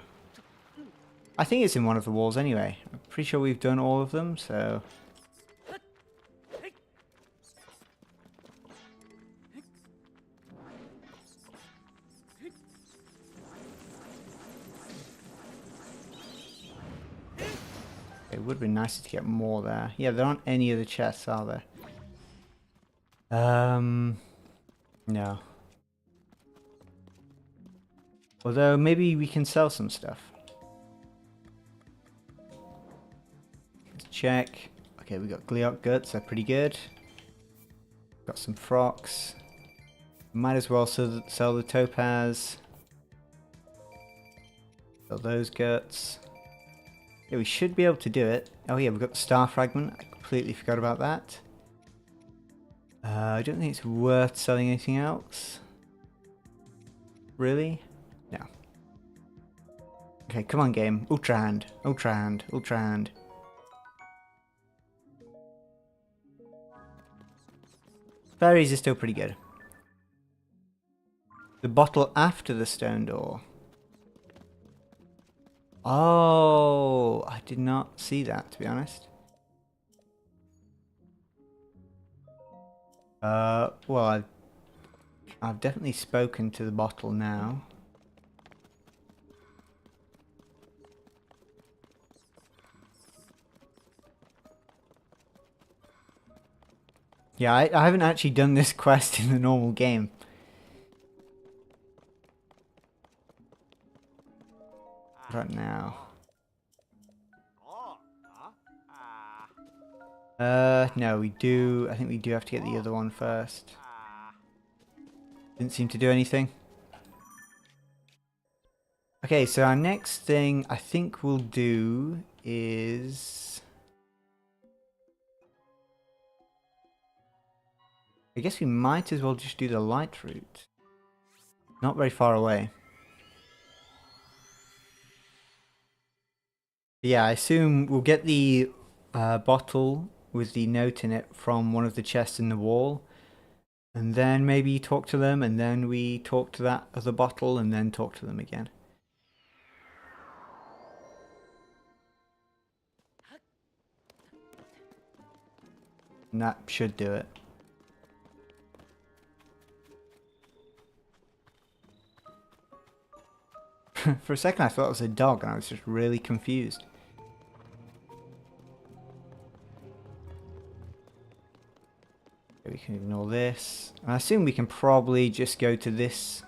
I think it's in one of the walls anyway. I'm pretty sure we've done all of them, so... It would have been nicer to get more there. Yeah, there aren't any other chests, are there? No. Although, maybe we can sell some stuff. Let's check. Okay, we got Gliok Guts, they're pretty good. Got some frocks. Might as well sell the Topaz. Sell those guts. Yeah, we should be able to do it. Oh yeah, we've got the Star Fragment. I completely forgot about that. I don't think it's worth selling anything else. Really? No. Okay, come on game. Ultra Hand. Ultra Hand. Ultra Hand. Berries are still pretty good. The bottle after the stone door. Oh, I did not see that, to be honest. Well, I've definitely spoken to the bottle now. Yeah, I haven't actually done this quest in the normal game. Right now. No, we do. I think we do have to get the other one first. Didn't seem to do anything. Okay, so our next thing I think we'll do is... I guess we might as well just do the light route. Not very far away. Yeah, I assume we'll get the bottle with the note in it from one of the chests in the wall. And then maybe talk to them, and then we talk to that other bottle, and then talk to them again. And that should do it. For a second I thought it was a dog, and I was just really confused. We can ignore this. I assume we can probably just go to this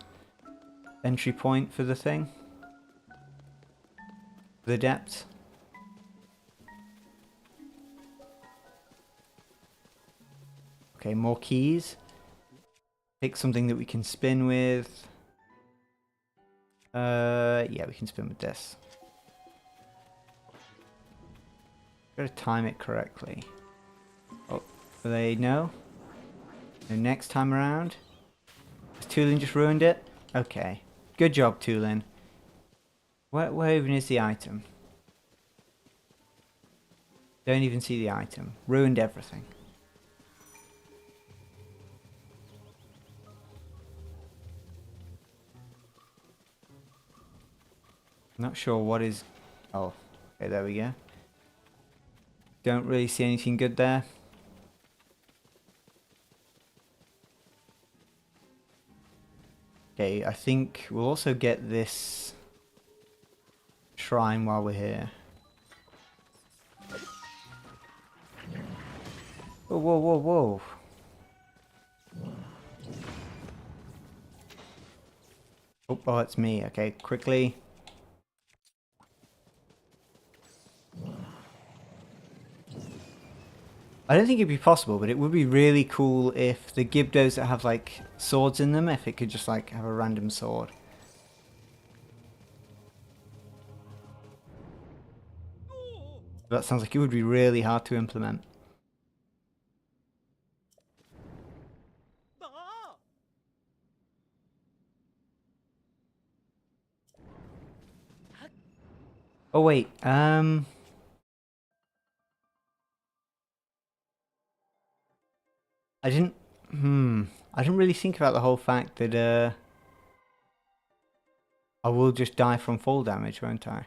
entry point for the thing. The depth. Okay, more keys. Pick something that we can spin with. Yeah, we can spin with this. Gotta time it correctly. Oh, do they know? No, next time around? Has Tulin just ruined it? Okay. Good job, Tulin. Where even is the item? Don't even see the item. Ruined everything. Not sure what is... Oh, okay, there we go. Don't really see anything good there. Okay, I think we'll also get this shrine while we're here. Whoa, whoa, whoa, whoa. Oh, it's me. Okay, quickly. I don't think it'd be possible, but it would be really cool if the Gibdos that have like swords in them, if it could just like have a random sword. That sounds like it would be really hard to implement. Oh wait, I didn't, I didn't really think about the whole fact that, I will just die from fall damage, won't I?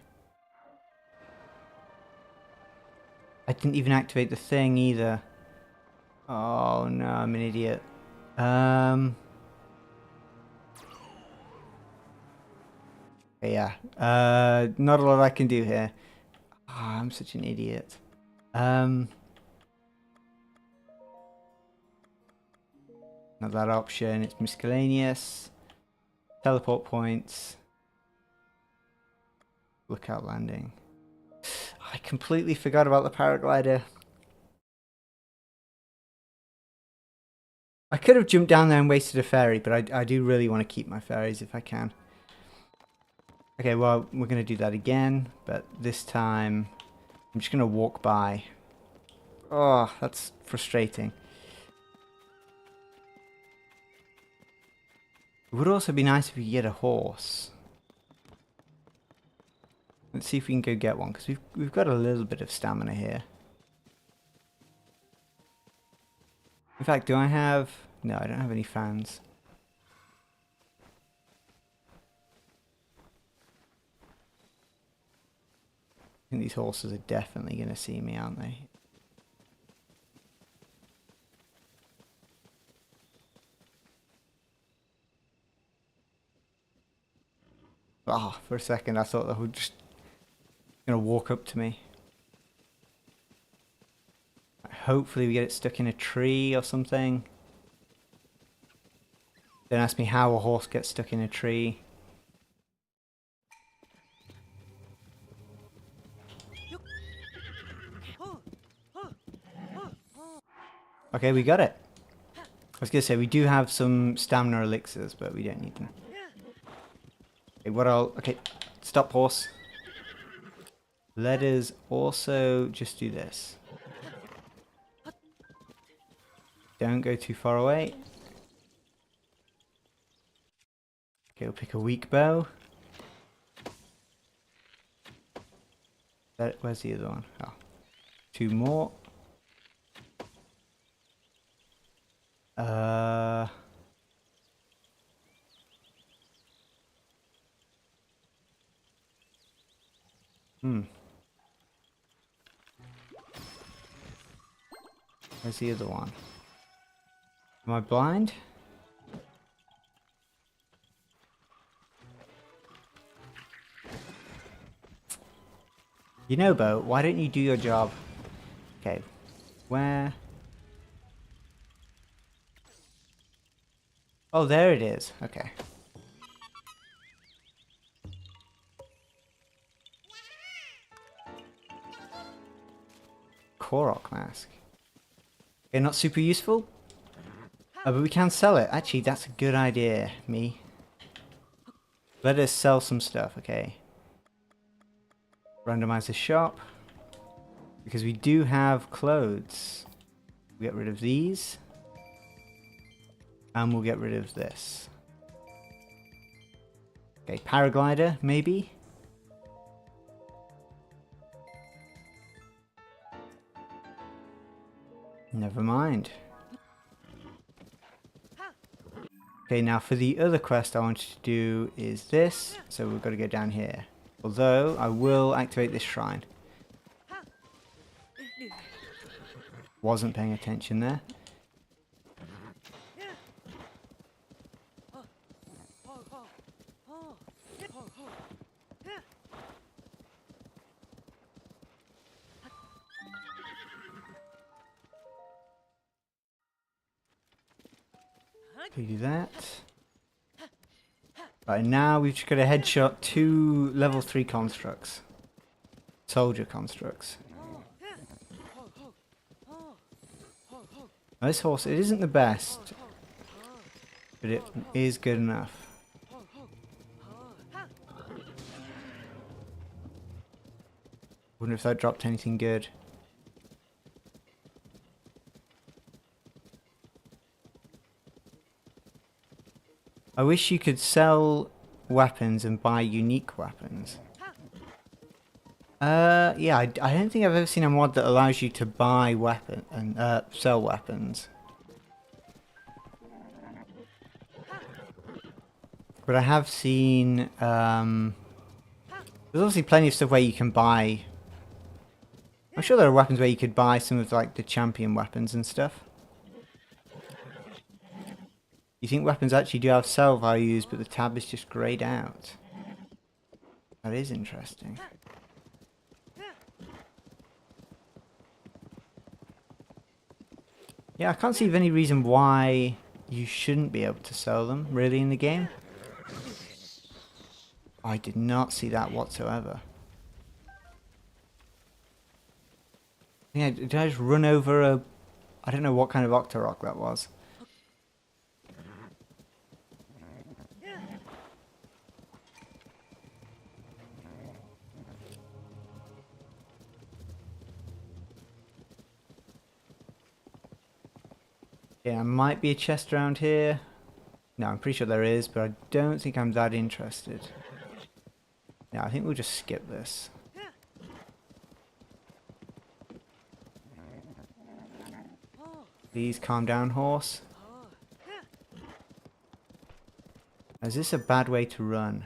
I didn't even activate the thing either. Oh no, I'm an idiot. Yeah, not a lot I can do here. Oh, I'm such an idiot. Not that option, it's miscellaneous. Teleport points. Lookout landing. I completely forgot about the paraglider. I could have jumped down there and wasted a ferry, but I do really want to keep my ferries if I can. Okay, well, we're going to do that again, but this time I'm just going to walk by. Oh, that's frustrating. It would also be nice if we could get a horse. Let's see if we can go get one, because we've got a little bit of stamina here. In fact, do I have... No, I don't have any fans. I think these horses are definitely going to see me, aren't they? Oh, for a second I thought they were just going to walk up to me. Hopefully we get it stuck in a tree or something. Don't ask me how a horse gets stuck in a tree. Okay, we got it. I was going to say, we do have some stamina elixirs, but we don't need them. Okay, okay, stop horse. Let us also just do this. Don't go too far away. Okay, we'll pick a weak bow. Where's the other one? Oh, two more. Where's the other one? Am I blind? You know, Bo, why don't you do your job? Okay, where? Oh, there it is. Okay. Korok mask. Okay, not super useful. But we can sell it. Actually, that's a good idea, me. Let us sell some stuff, okay. Randomizer shop. Because we do have clothes. We'll get rid of these. And we'll get rid of this. Okay, paraglider, maybe? Never mind. Okay, now for the other quest I want you to do is this. So we've got to go down here. Although, I will activate this shrine. Wasn't paying attention there. Do that. Right, now we've just got a headshot 2 level 3 constructs. Soldier constructs. Now this horse, it isn't the best, but it is good enough. Wonder if that dropped anything good. I wish you could sell weapons and buy unique weapons. Yeah, I don't think I've ever seen a mod that allows you to buy weapon and sell weapons. But I have seen, there's obviously plenty of stuff where you can buy. I'm sure there are weapons where you could buy some of like the champion weapons and stuff. You think weapons actually do have sell values, but the tab is just grayed out? That is interesting. Yeah, I can't see of any reason why you shouldn't be able to sell them, really, in the game. I did not see that whatsoever. Yeah, did I just run over a... I don't know what kind of Octorok that was. Yeah, there might be a chest around here. No, I'm pretty sure there is, but I don't think I'm that interested. Yeah, I think we'll just skip this. Please calm down, horse. Is this a bad way to run?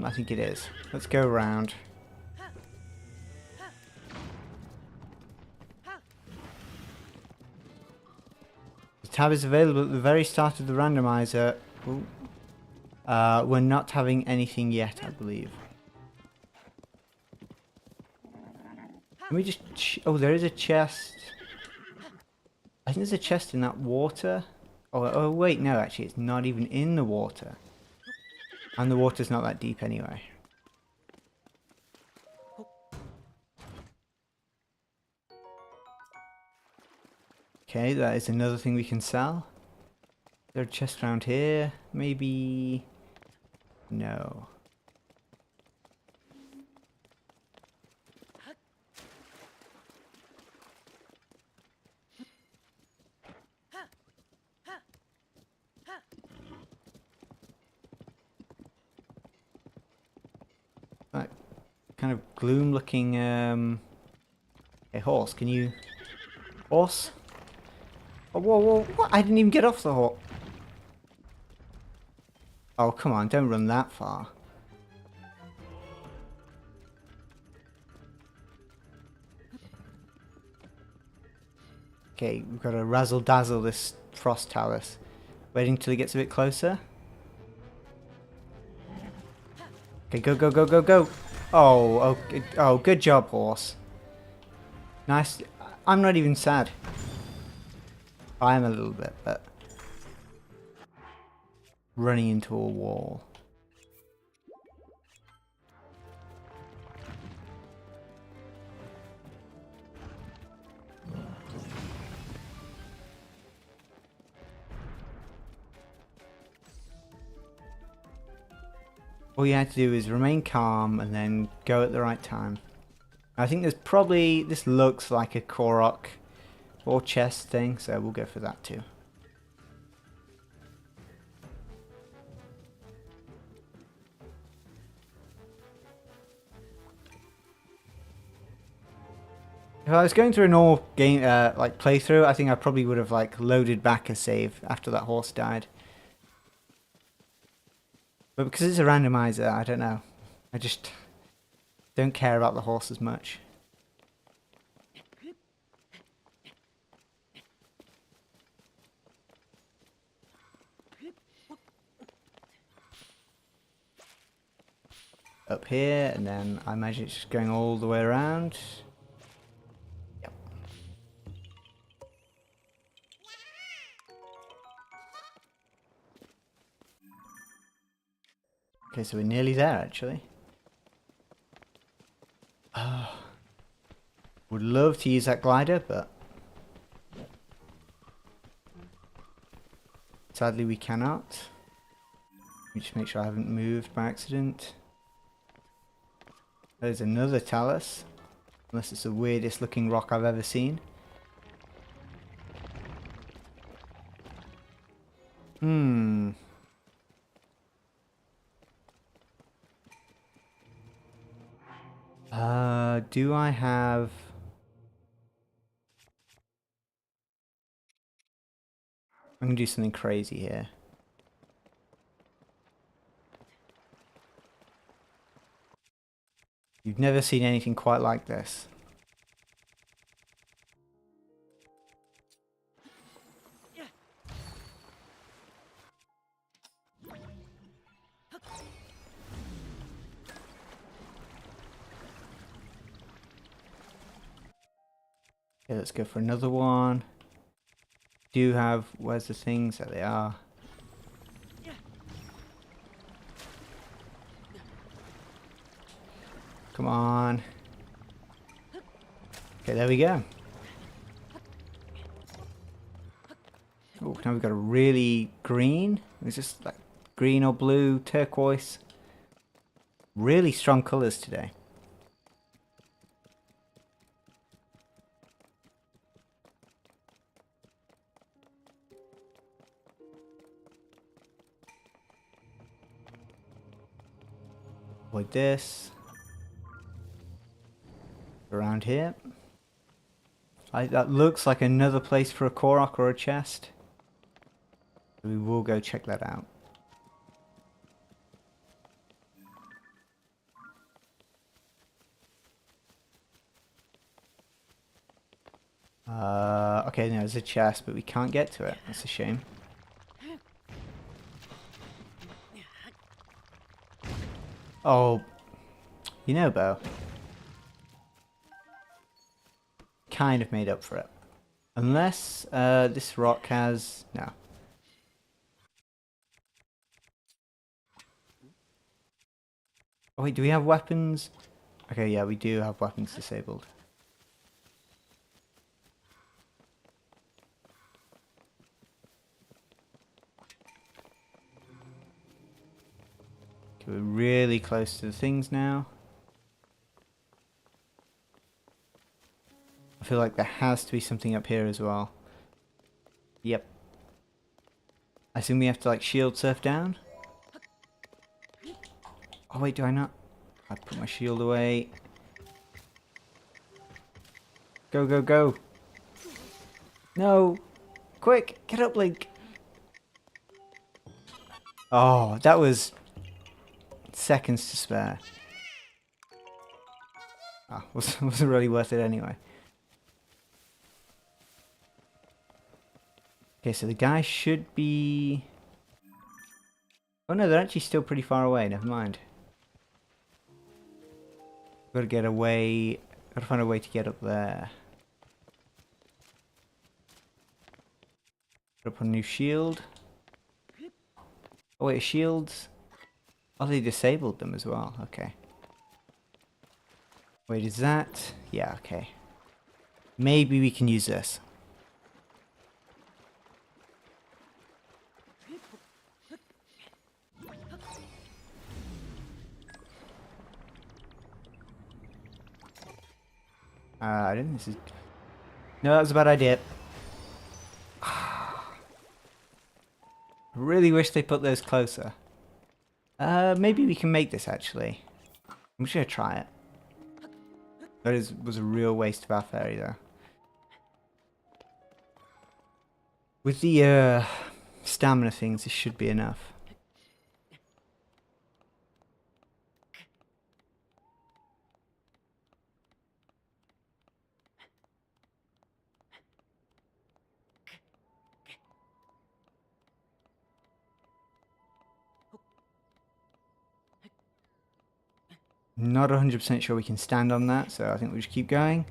I think it is. Let's go around. The tab is available at the very start of the randomizer. Ooh. We're not having anything yet, I believe. Let me just... oh, there is a chest. I think there's a chest in that water. Oh, wait, no, actually, it's not even in the water. And the water's not that deep anyway. Okay, that is another thing we can sell. Is there a chest around here? Maybe... no. That kind of gloom looking hey, horse, can you... horse? Oh, whoa, what? I didn't even get off the horse. Oh, come on, don't run that far. Okay, we've got to razzle dazzle this frost talus. Waiting till he gets a bit closer. Okay, go, go, go, go, go. Oh, okay. Oh, good job, horse. Nice. I'm not even sad. I am a little bit, but... running into a wall. All you have to do is remain calm and then go at the right time. I think there's probably... this looks like a Korok or chest thing, so we'll go for that too. If I was going through a normal game, like playthrough, I think I probably would have like loaded back a save after that horse died. But because it's a randomizer, I don't know. I just don't care about the horse as much. Up here, and then I imagine it's just going all the way around. Yep. Okay, so we're nearly there, actually. Would love to use that glider, but... sadly we cannot. Let me just make sure I haven't moved by accident. There's another talus. Unless it's the weirdest looking rock I've ever seen. Do I have... I'm gonna do something crazy here. You've never seen anything quite like this. Okay, let's go for another one. Do have... Where's the things? There they are. Come on. Okay, there we go. Oh, now we've got a really green. It's just like green or blue, turquoise. Really strong colours today. Avoid this. Around here. That looks like another place for a Korok or a chest. We will go check that out. Okay, no, there's a chest, but we can't get to it. That's a shame. Oh, you know, Bo. Kind of made up for it. Unless this rock has... No. Oh wait, do we have weapons? Okay, yeah, we do have weapons disabled. Okay, we're really close to the things now. I feel like there has to be something up here as well. Yep. I assume we have to like shield surf down? Oh wait, do I not? I put my shield away. Go, go, go. No. Quick, get up, Link. Oh, that was seconds to spare. Ah, wasn't really worth it anyway. Okay, so the guy should be... Oh no, they're actually still pretty far away, never mind. Gotta get away, gotta find a way to get up there. Gotta put a new shield. Oh wait, shields... Oh, they disabled them as well, okay. Wait, is that... Yeah, okay. Maybe we can use this. I don't think this is... No, that was a bad idea. I really wish they put those closer. Maybe we can make this actually. I'm just gonna try it. That was a real waste of our fairy though. With the stamina things, this should be enough. Not 100% sure we can stand on that, so I think we'll just keep going.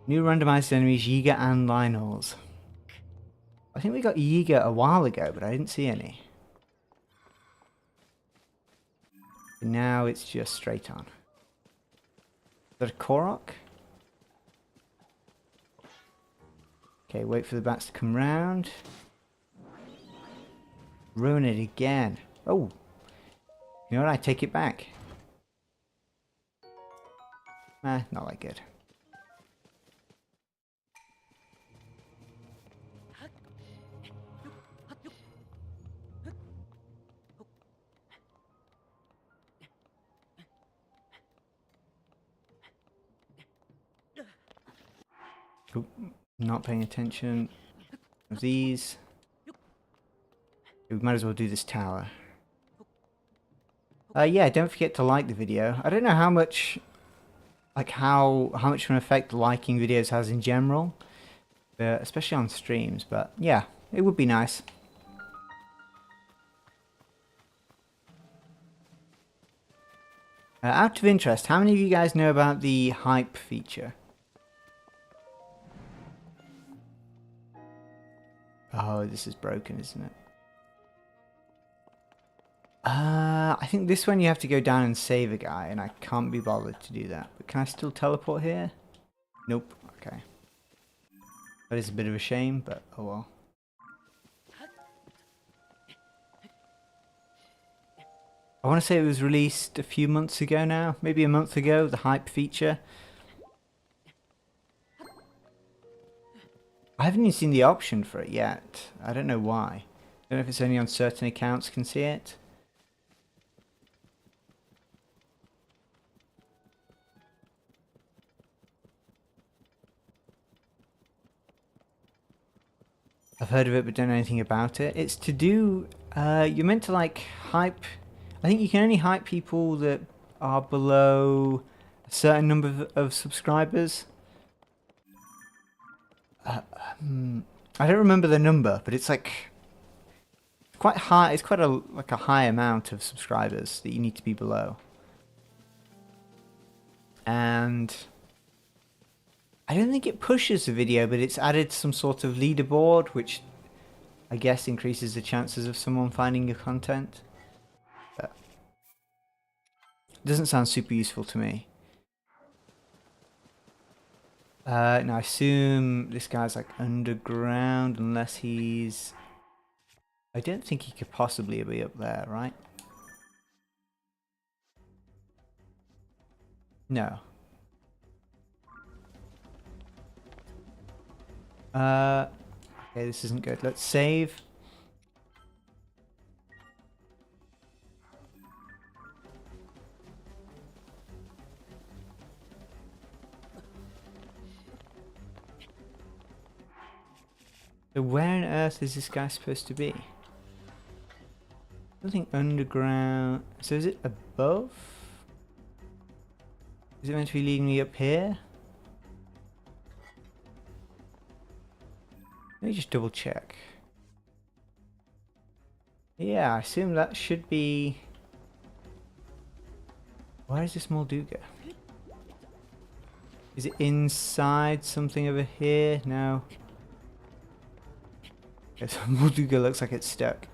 New randomized enemies, Yiga and Lynels. I think we got Yiga a while ago, but I didn't see any. Now it's just straight on. Is that a Korok? Okay, wait for the bats to come round. Ruin it again. Oh. You know what? I take it back. Not that good. Oop, not paying attention. Of these. We might as well do this tower. Yeah, don't forget to like the video. I don't know how much, like how much of an effect liking videos has in general, especially on streams. But yeah, it would be nice. Out of interest, how many of you guys know about the hype feature? Oh, this is broken, isn't it? I think this one you have to go down and save a guy, and I can't be bothered to do that. But can I still teleport here? Nope. Okay. That is a bit of a shame, but oh well. I want to say it was released a few months ago now, maybe a month ago, the hype feature. I haven't even seen the option for it yet. I don't know why. I don't know if it's only on certain accounts can see it. I've heard of it but don't know anything about it. It's to do, you're meant to like hype, I think you can only hype people that are below a certain number of subscribers. I don't remember the number, but it's like quite high. It's quite like a high amount of subscribers that you need to be below. And I don't think it pushes the video, but it's added some sort of leaderboard, which I guess increases the chances of someone finding your content. But it doesn't sound super useful to me. Now I assume this guy's like underground, unless he's... I don't think he could possibly be up there, right? No. Okay, this isn't good. Let's save. So where on earth is this guy supposed to be? Something underground. So is it above? Is it meant to be leading me up here? Let me just double check. Yeah, I assume that should be... Where is this Molduga? Is it inside something over here? No. Okay, so Molduga looks like it's stuck.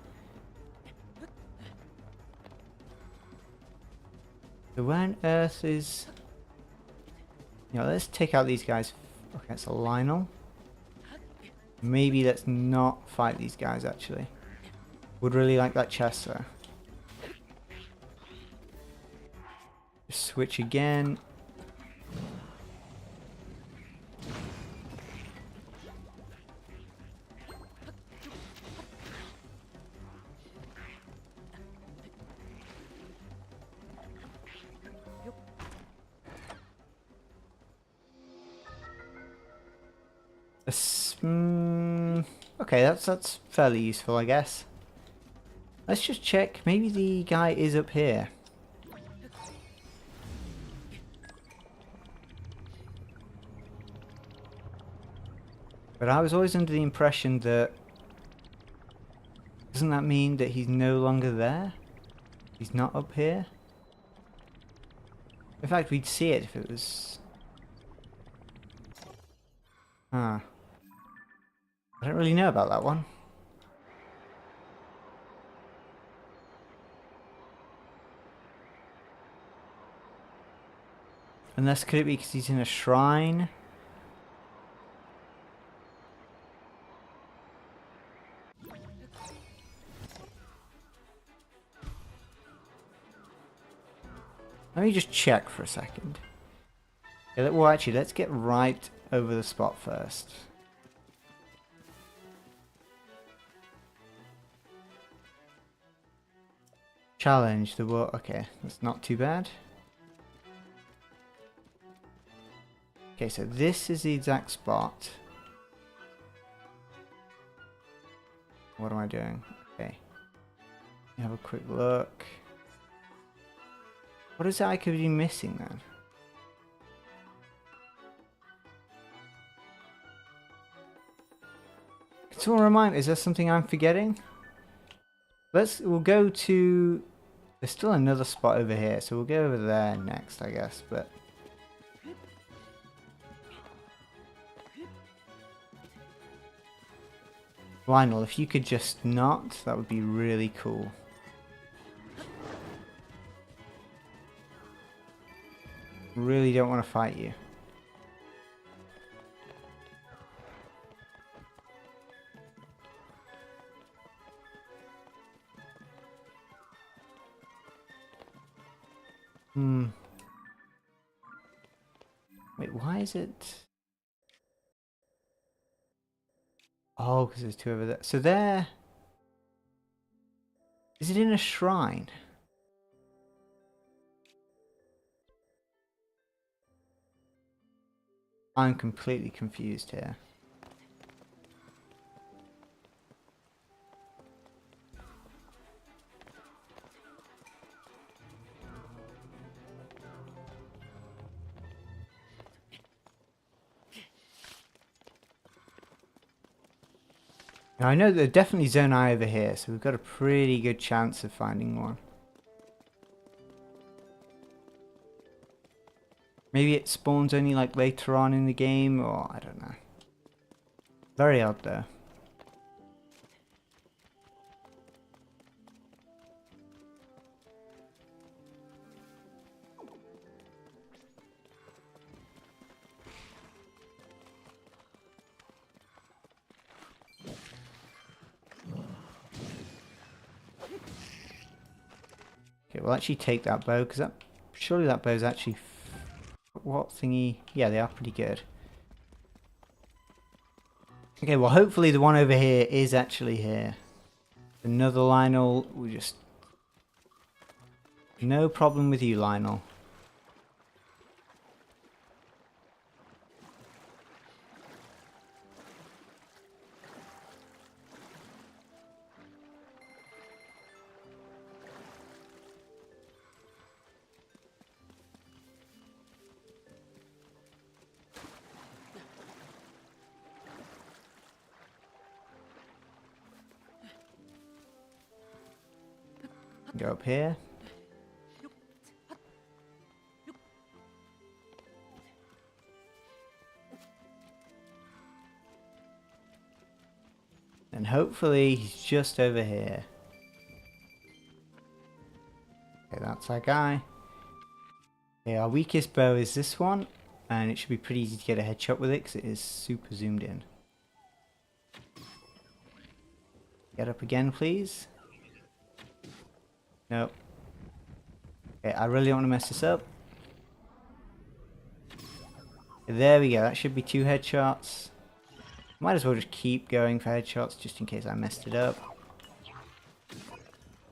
So where on earth is... You know, let's take out these guys. Okay, it's a Lionel. Maybe let's not fight these guys, actually. Would really like that chest, though. Just switch again. Okay, that's fairly useful, I guess. Let's just check. Maybe the guy is up here. But I was always under the impression that... Doesn't that mean that he's no longer there? He's not up here? In fact, we'd see it if it was... Huh. I don't really know about that one. Unless, could it be because he's in a shrine? Let me just check for a second. Okay, well, actually, let's get right over the spot first. Challenge the world. Okay, that's not too bad. Okay, so this is the exact spot. What am I doing? Okay. Have a quick look. What is it I could be missing then? Can someone remind me, is there something I'm forgetting? We'll go to, there's still another spot over here, so we'll go over there next, I guess, but. Lionel, if you could just not, that would be really cool. Really don't want to fight you. Wait, why is it? Oh, because there's two over there. So there. Is it in a shrine? I'm completely confused here. Now I know there's definitely Zone I over here, so we've got a pretty good chance of finding one. Maybe it spawns only like later on in the game, or I don't know. Very odd though. Okay, we'll actually take that bow, because surely that bow's actually... What thingy? Yeah, they are pretty good. Okay, well hopefully the one over here is actually here. Another Lionel, we just... No problem with you, Lionel. Go up here. And hopefully he's just over here. Okay, that's our guy. Okay, our weakest bow is this one. And it should be pretty easy to get a headshot with it because it is super zoomed in. Get up again, please. Nope. Okay, I really don't want to mess this up. There we go, that should be 2 headshots. Might as well just keep going for headshots just in case I messed it up.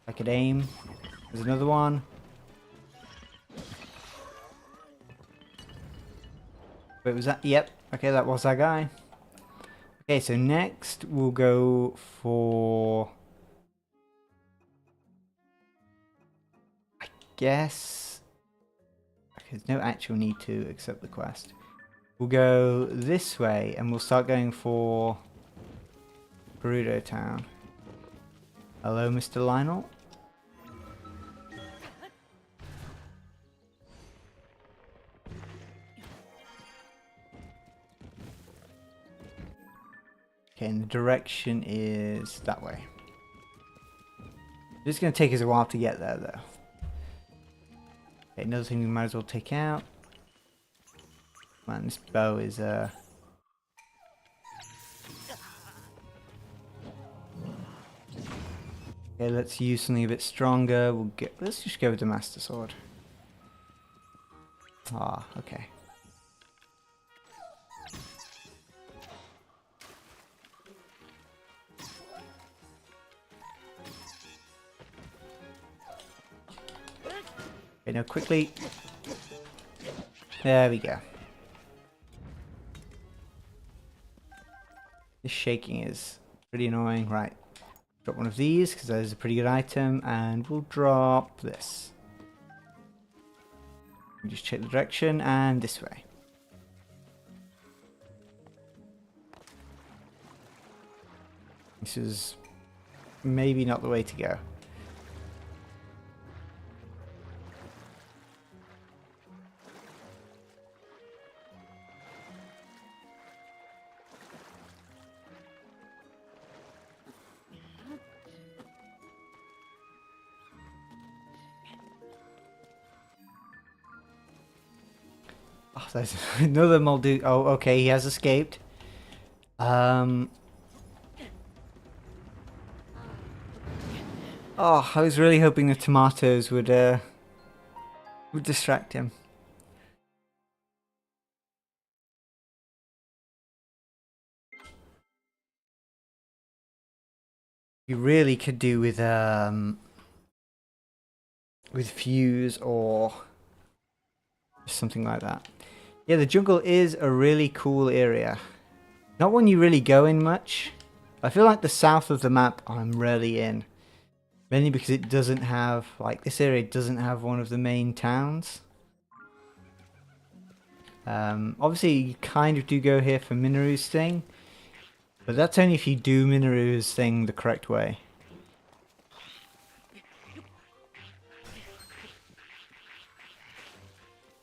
I could aim. There's another one. Wait, was that? Yep. Okay, that was our guy. Okay, so next we'll go for... I guess... There's no actual need to accept the quest. We'll go this way and we'll start going for Gerudo Town. Hello, Mr. Lionel. Okay, and the direction is that way. It's going to take us a while to get there, though. Okay, another thing we might as well take out. Man, this bow is Okay, let's use something a bit stronger. Let's just go with the Master Sword. Ah, okay. Okay, now quickly. There we go. This shaking is pretty annoying. Right. Drop one of these because that is a pretty good item, and we'll drop this. We'll just check the direction and this way. This is maybe not the way to go. Oh, there's another Moldu. Oh, okay, he has escaped. Oh, I was really hoping the tomatoes would distract him. You really could do with fuse or something like that. Yeah, the jungle is a really cool area. Not one you really go in much. I feel like the south of the map I'm rarely in. Mainly because it doesn't have, like, this area doesn't have one of the main towns. Obviously, you kind of do go here for Minaru's thing. But that's only if you do Minaru's thing the correct way.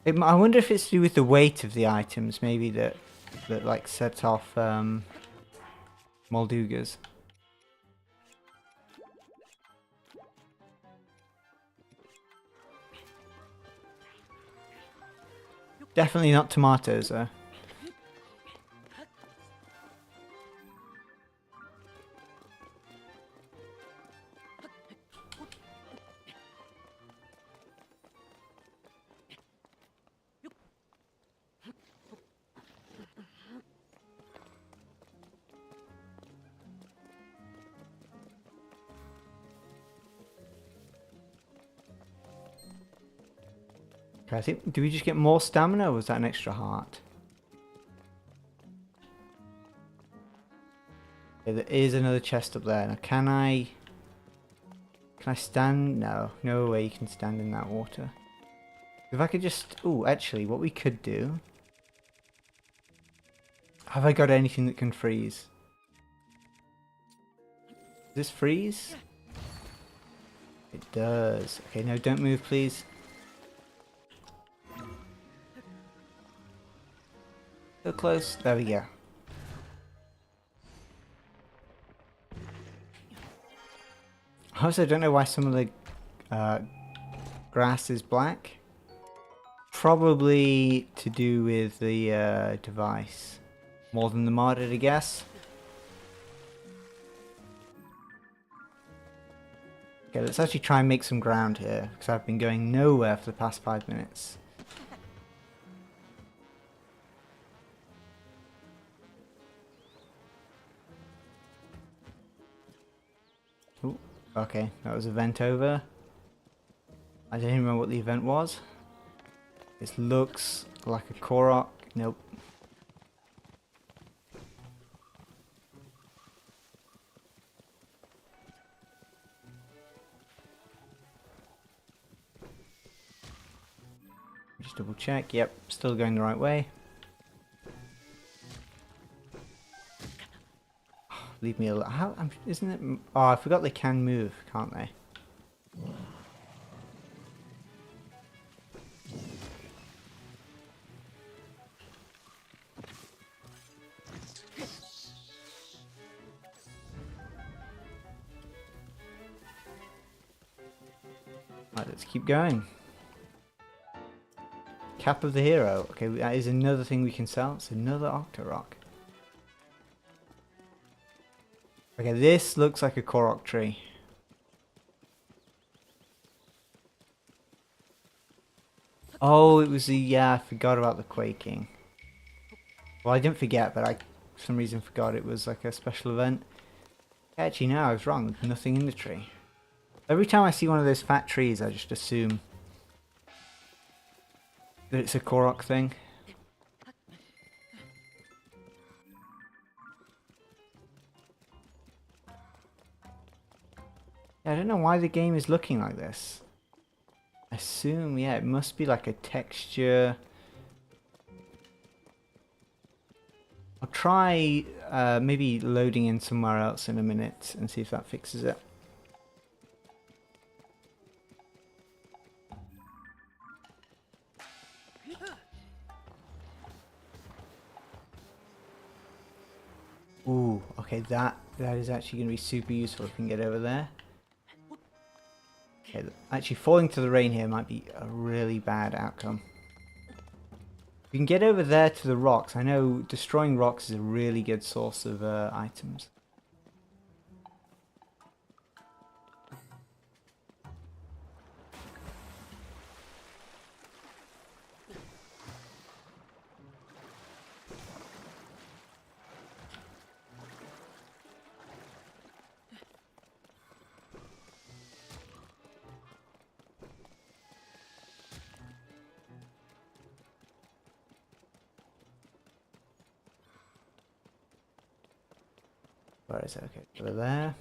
I wonder if it's to do with the weight of the items, maybe that like set off Moldugas. Definitely not tomatoes, though. Okay, I think, do we just get more stamina, or was that an extra heart? Okay, there is another chest up there. Now, can I stand? No, no way you can stand in that water. If I could just, oh, actually, what we could do. Have I got anything that can freeze? Does this freeze? It does. Okay, no, don't move, please. So close. There we go. I also don't know why some of the grass is black. Probably to do with the device. More than the modded, I guess. Okay, let's actually try and make some ground here, because I've been going nowhere for the past 5 minutes. Ooh, okay, that was event over. I don't even remember what the event was. This looks like a Korok. Nope. Just double check. Yep, still going the right way. Leave me alone. How? Isn't it? Oh, I forgot they can move, can't they? Right, let's keep going. Cap of the hero. Okay, that is another thing we can sell. It's another Octorok. Okay, this looks like a Korok tree. Oh, it was the, yeah, I forgot about the quaking. Well, I didn't forget, but I, for some reason, forgot it was like a special event. Actually, no, I was wrong. There's nothing in the tree. Every time I see one of those fat trees, I just assume that it's a Korok thing. Yeah, I don't know why the game is looking like this. I assume, yeah, it must be like a texture. I'll try maybe loading in somewhere else in a minute and see if that fixes it. Ooh, okay, that is actually going to be super useful if we can get over there. Okay, actually falling to the rain here might be a really bad outcome. We can get over there to the rocks. I know destroying rocks is a really good source of items. Where is it? Okay, over there.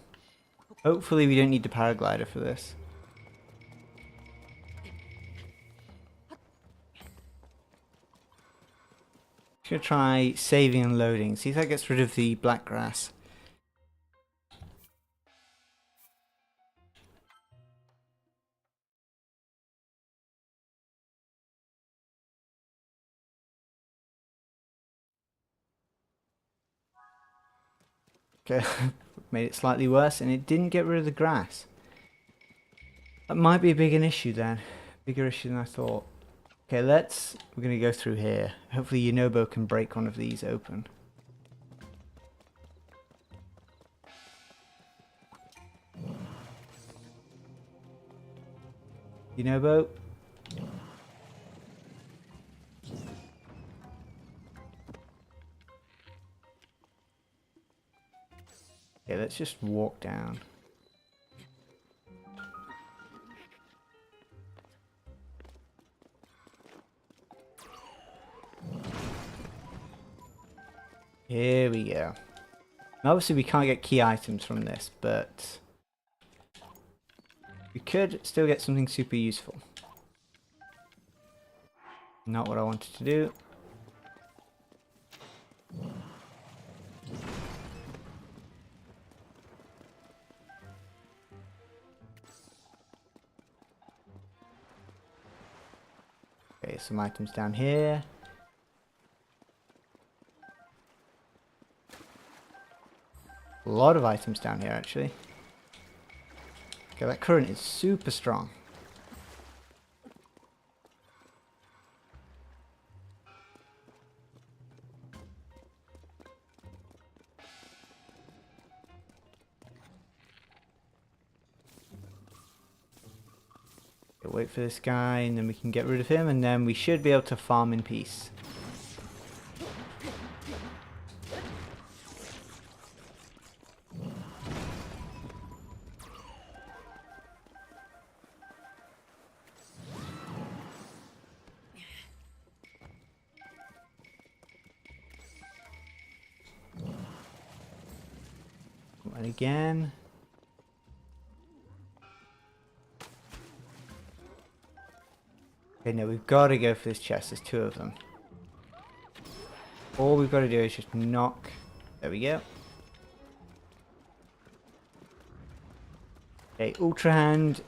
Hopefully we don't need the paraglider for this. Just gonna try saving and loading. See if that gets rid of the black grass. Okay, made it slightly worse, and it didn't get rid of the grass. That might be a bigger issue then. Bigger issue than I thought. Okay, we're gonna go through here. Hopefully Yunobo can break one of these open. Yunobo? Okay, let's just walk down. Here we go. And obviously we can't get key items from this, but we could still get something super useful. Not what I wanted to do. Okay, some items down here. A lot of items down here, actually. Okay, that current is super strong. Okay, wait for this guy, and then we can get rid of him, and then we should be able to farm in peace. And again. Okay, no, we've got to go for this chest. There's two of them. All we've got to do is just knock. There we go. Okay, Ultra Hand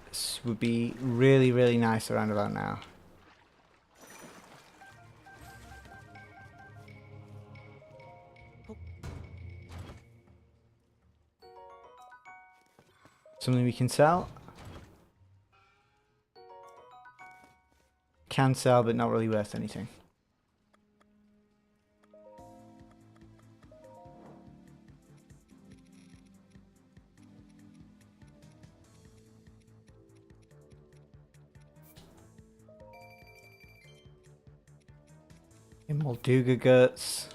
would be really, really nice around about now. Something we can sell. Can sell, but not really worth anything. Molduga guts.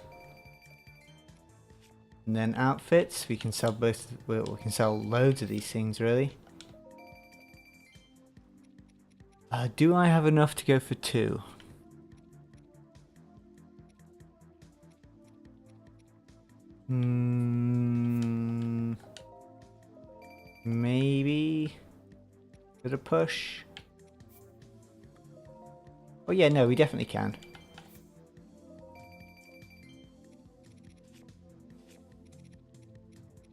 And then outfits. We can sell both. We can sell loads of these things, really. Do I have enough to go for two? Maybe. it a push? Oh yeah, no, we definitely can.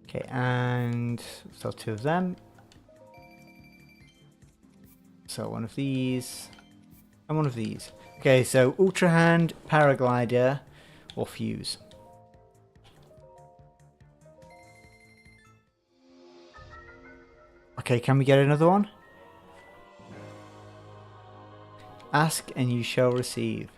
Okay, and sell 2 of them. So one of these, and one of these. Okay, so Ultra Hand, Paraglider, or Fuse. Okay, can we get another one? Ask and you shall receive.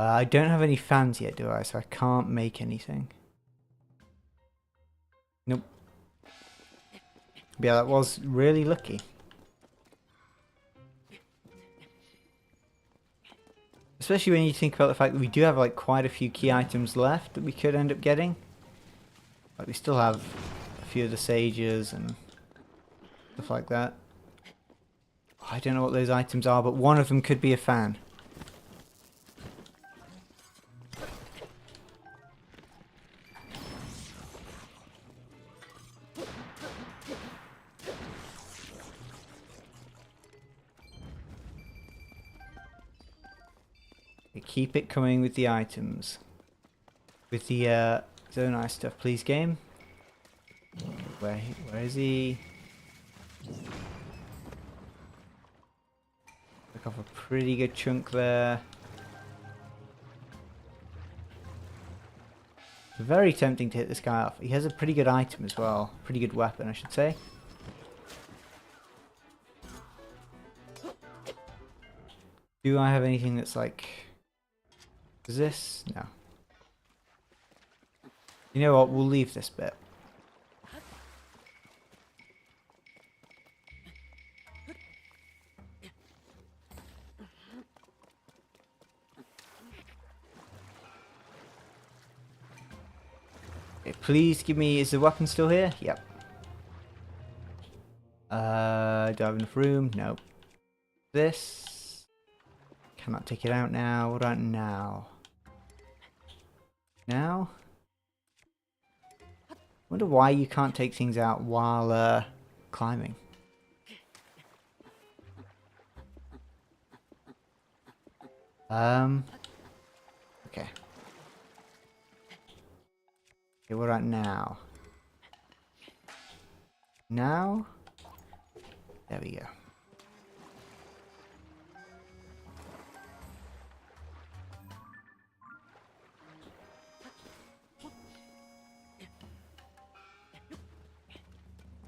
I don't have any fans yet, do I? So I can't make anything. Nope. Yeah, that was really lucky. Especially when you think about the fact that we do have like quite a few key items left that we could end up getting. Like we still have a few of the sages and stuff like that. I don't know what those items are, but one of them could be a fan. Keep it coming with the items. With the Zonai stuff, please, game. Where is he? Took off a pretty good chunk there. Very tempting to hit this guy off. He has a pretty good item as well. Pretty good weapon, I should say. Do I have anything that's like... Is this? No. You know what? We'll leave this bit. Okay, please give me... Is the weapon still here? Yep. Do I have enough room? No. This... Cannot take it out now. What about now? Now? Wonder why you can't take things out while climbing. Okay. Okay, what about now? Now? There we go.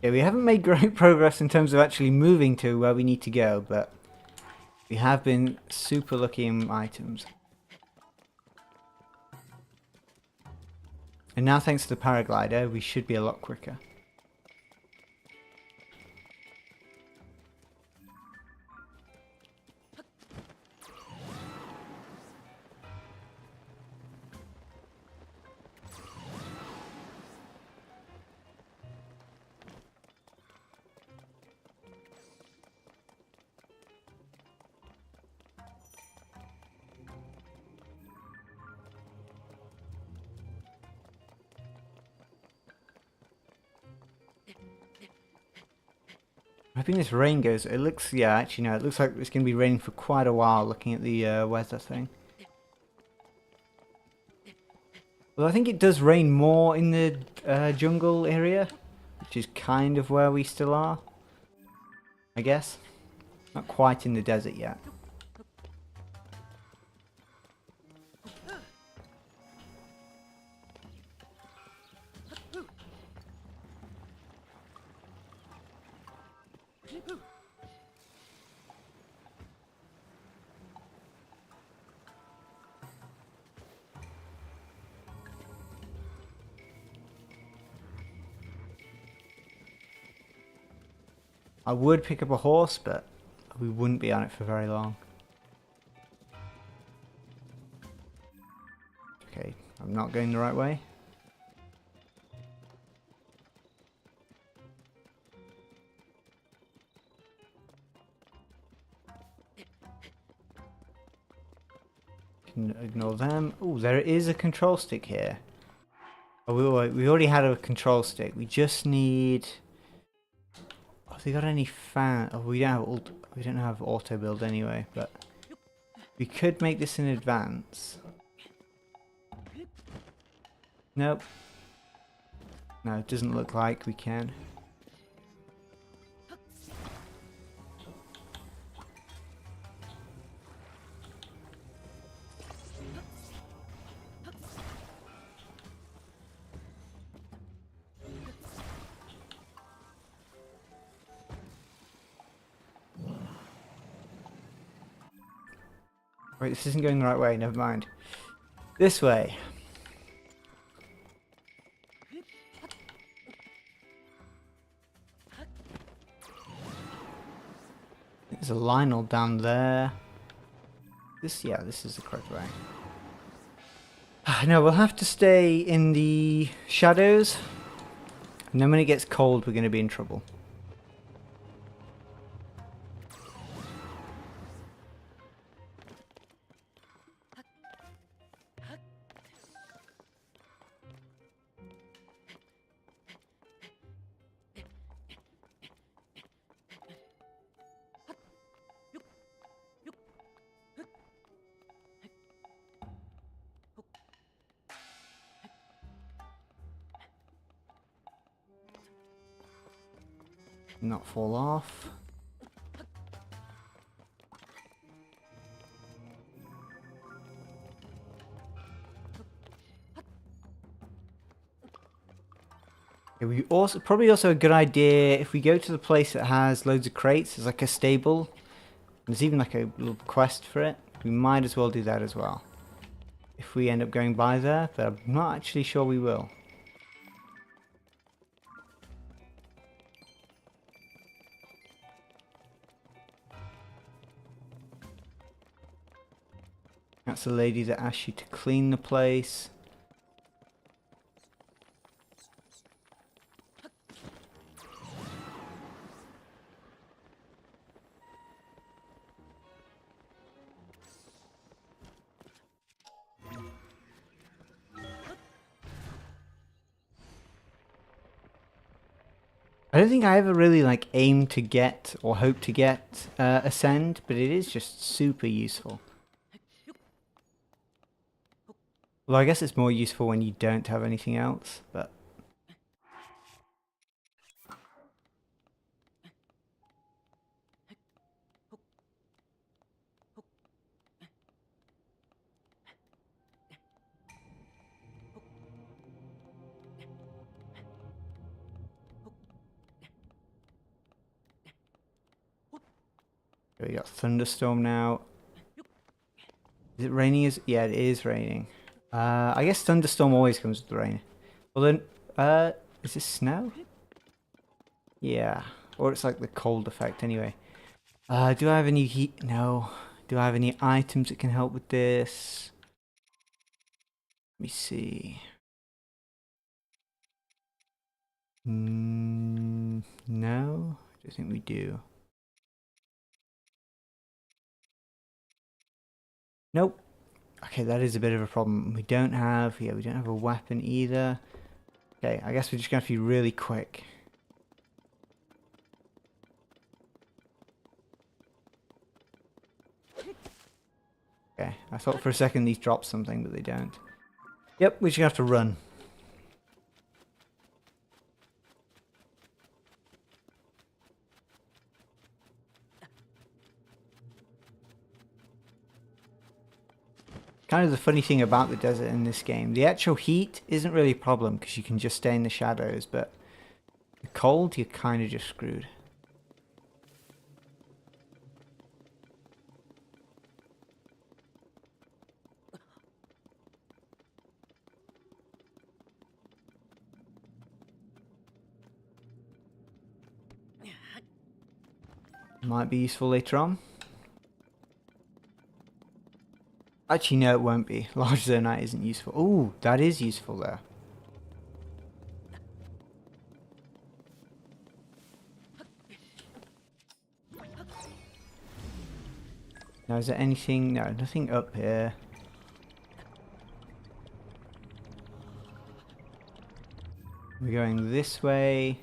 Yeah, we haven't made great progress in terms of actually moving to where we need to go, but we have been super lucky in items. And now thanks to the paraglider, we should be a lot quicker. Hoping this rain goes. It looks, yeah, actually no, it looks like it's going to be raining for quite a while looking at the weather thing. Well, I think it does rain more in the jungle area, which is kind of where we still are, I guess. Not quite in the desert yet. I would pick up a horse, but we wouldn't be on it for very long. Okay, I'm not going the right way. Can ignore them. Oh, there is a control stick here. Oh, we already had a control stick. We just need... Oh, have they got any fan... Oh, we don't have auto build anyway, but... We could make this in advance. Nope. No, it doesn't look like we can. Wait, this isn't going the right way, never mind. This way. There's a Lionel down there. Yeah, this is the correct way. No, we'll have to stay in the shadows. And then when it gets cold, we're going to be in trouble. Not fall off. We also probably also a good idea if we go to the place that has loads of crates. There's like a stable. There's even like a little quest for it. We might as well do that as well. If we end up going by there, but I'm not actually sure we will. That's the lady that asked you to clean the place. I don't think I ever really like aim to get or hope to get Ascend, but it is just super useful. Well, I guess it's more useful when you don't have anything else, but... We got thunderstorm now. Is it raining? Yeah, it is raining. I guess thunderstorm always comes with the rain. Well then, is this snow? Yeah, or it's like the cold effect anyway. Do I have any heat? No. Do I have any items that can help with this? Let me see. No, I don't think we do. Nope. Okay, that is a bit of a problem. We don't have a weapon either. Okay, I guess we're just gonna have to be really quick. Okay, I thought for a second these dropped something, but they don't. Yep, we're just gonna have to run. Kind of the funny thing about the desert in this game, the actual heat isn't really a problem because you can just stay in the shadows, but the cold, you're kind of just screwed. Might be useful later on. Actually, no, it won't be. Large zonite isn't useful. Ooh, that is useful there. Now, is there anything? No, nothing up here. We're going this way.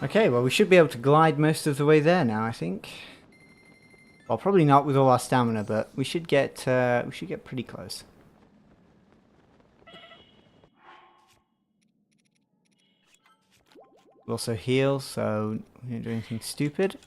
Okay, well we should be able to glide most of the way there now, I think. Well, probably not with all our stamina, but we should get pretty close. We'll also heal, so we don't do anything stupid.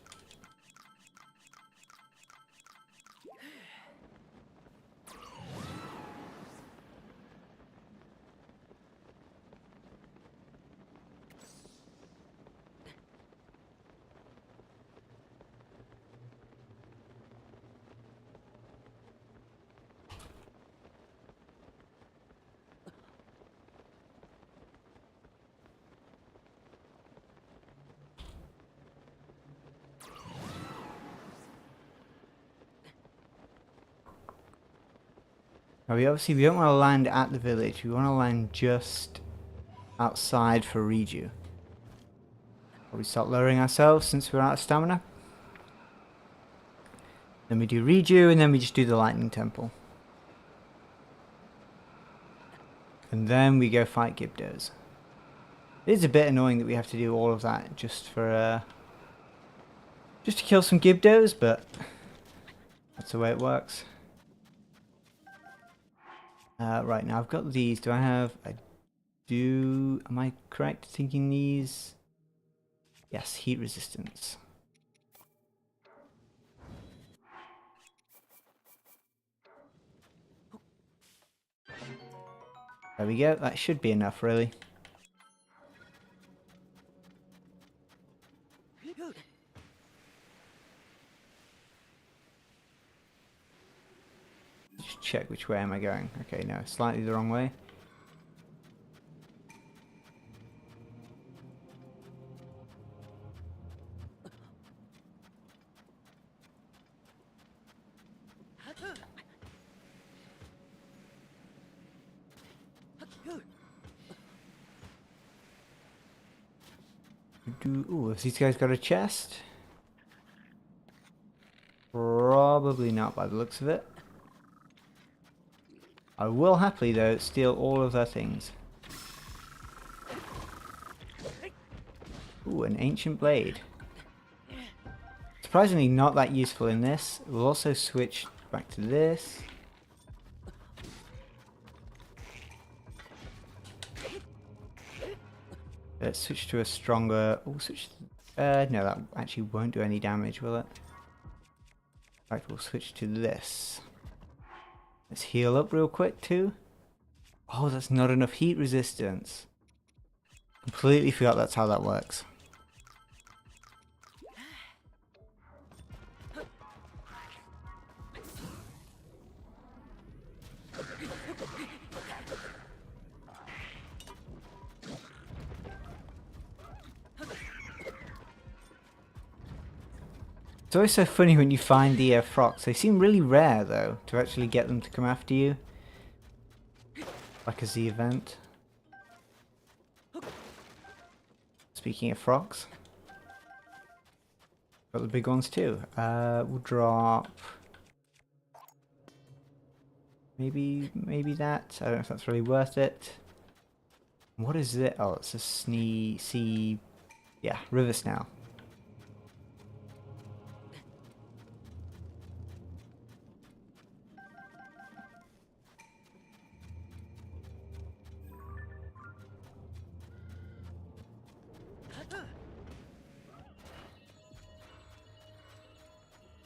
Now we don't want to land at the village, we want to land just outside for Reju. Probably start lowering ourselves since we're out of stamina. Then we do Reju, and then we just do the lightning temple. And then we go fight Gibdos. It is a bit annoying that we have to do all of that just for just to kill some Gibdos, but that's the way it works. Right, now I've got these. Do I have... I do... Am I correct thinking these? Yes, heat resistance. There we go. That should be enough, really. Just check which way am I going. Okay, no, slightly the wrong way. Ooh, have these guys got a chest? Probably not by the looks of it. I will happily, though, steal all of their things. Ooh, an ancient blade. Surprisingly not that useful in this. We'll also switch back to this. Let's switch to a stronger... Oh, switch... no, that actually won't do any damage, will it? In fact, we'll switch to this. Let's heal up real quick, too. Oh, that's not enough heat resistance. Completely forgot that's how that works. It's always so funny when you find the frogs. They seem really rare, though, to actually get them to come after you. Like as the event. Speaking of frogs. Got the big ones too. We'll drop... Maybe that. I don't know if that's really worth it. What is it? Oh, it's a sea... Yeah, river snail.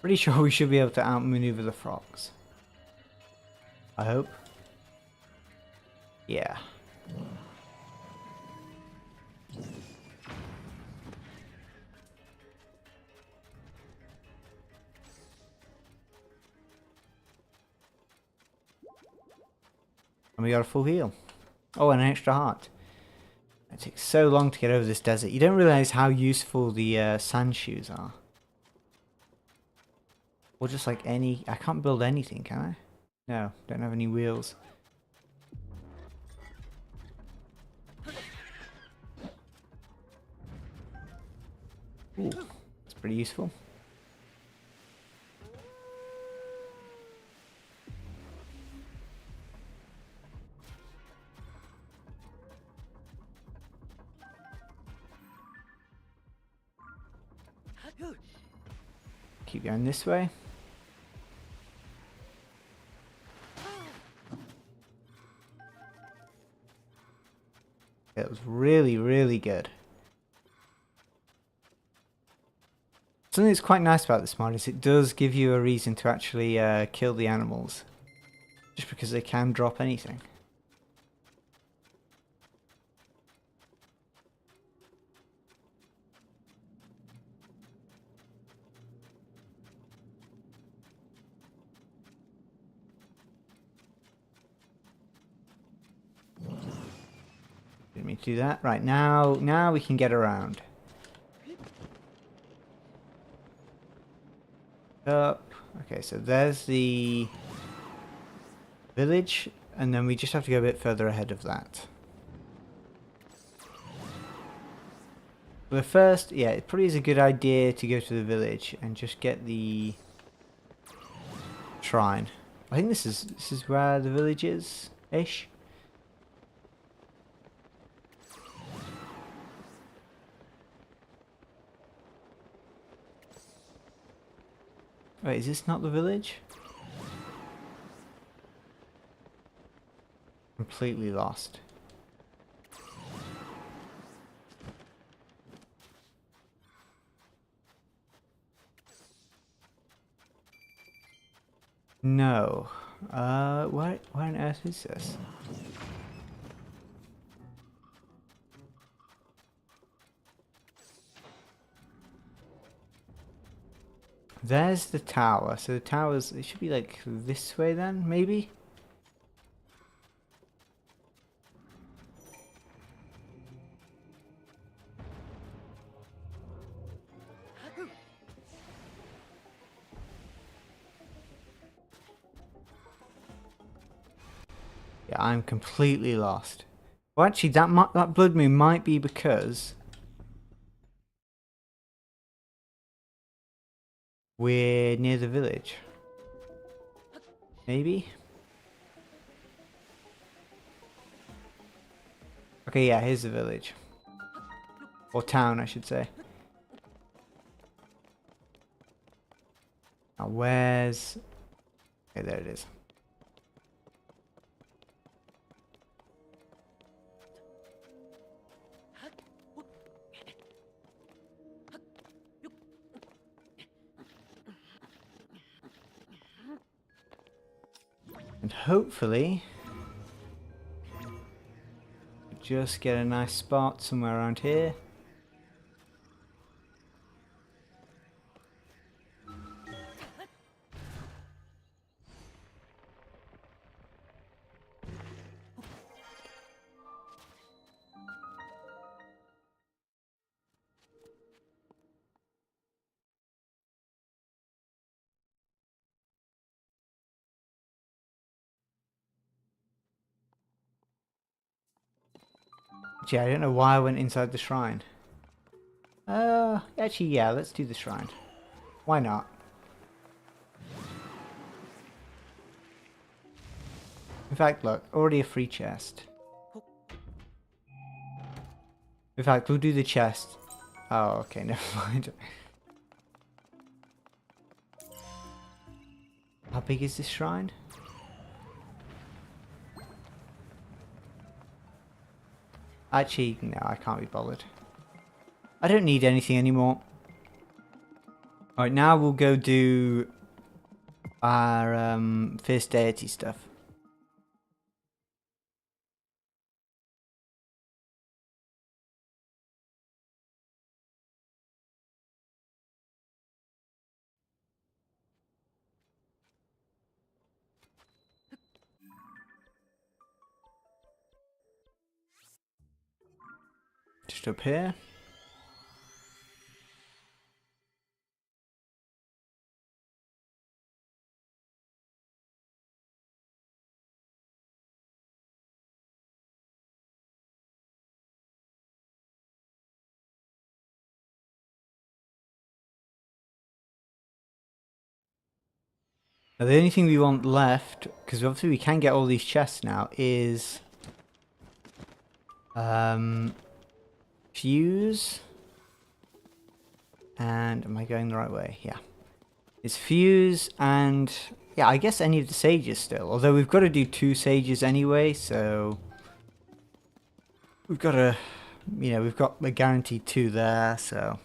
Pretty sure we should be able to outmaneuver the frogs. I hope. Yeah. And we got a full heal. Oh, and an extra heart. It takes so long to get over this desert. You don't realize how useful the sand shoes are. Or just like any... I can't build anything, can I? No, don't have any wheels. Ooh, that's pretty useful. Keep going this way. It was really, really good. Something that's quite nice about this mod is it does give you a reason to actually kill the animals. Just because they can drop anything. Didn't mean to do that. Right, now we can get around. Up. Okay, so there's the village, and then we just have to go a bit further ahead of that. But first, yeah, it probably is a good idea to go to the village and just get the shrine. I think this is where the village is, ish. Wait, is this not the village? Completely lost. No. Where on earth is this? There's the tower. So the towers, it should be like this way then, maybe? Yeah, I'm completely lost. Well, actually, that blood moon might be because we're near the village. Maybe? Okay, yeah, here's the village. Or town, I should say. Now, where's... Okay, there it is. And hopefully... just get a nice spot somewhere around here. Gee, I don't know why I went inside the shrine. Actually, yeah, let's do the shrine. Why not? In fact, look, already a free chest. In fact, we'll do the chest. Oh, okay, never mind. How big is this shrine? Actually, no, I can't be bothered. I don't need anything anymore. Alright, now we'll go do our fierce deity stuff. Just up here. Now, the only thing we want left, because obviously we can get all these chests now, is fuse. And am I going the right way? Yeah. It's fuse and yeah, I guess any of the sages still. Although we've got to do 2 sages anyway, so we've got to, you know, we've got the guaranteed 2 there, so.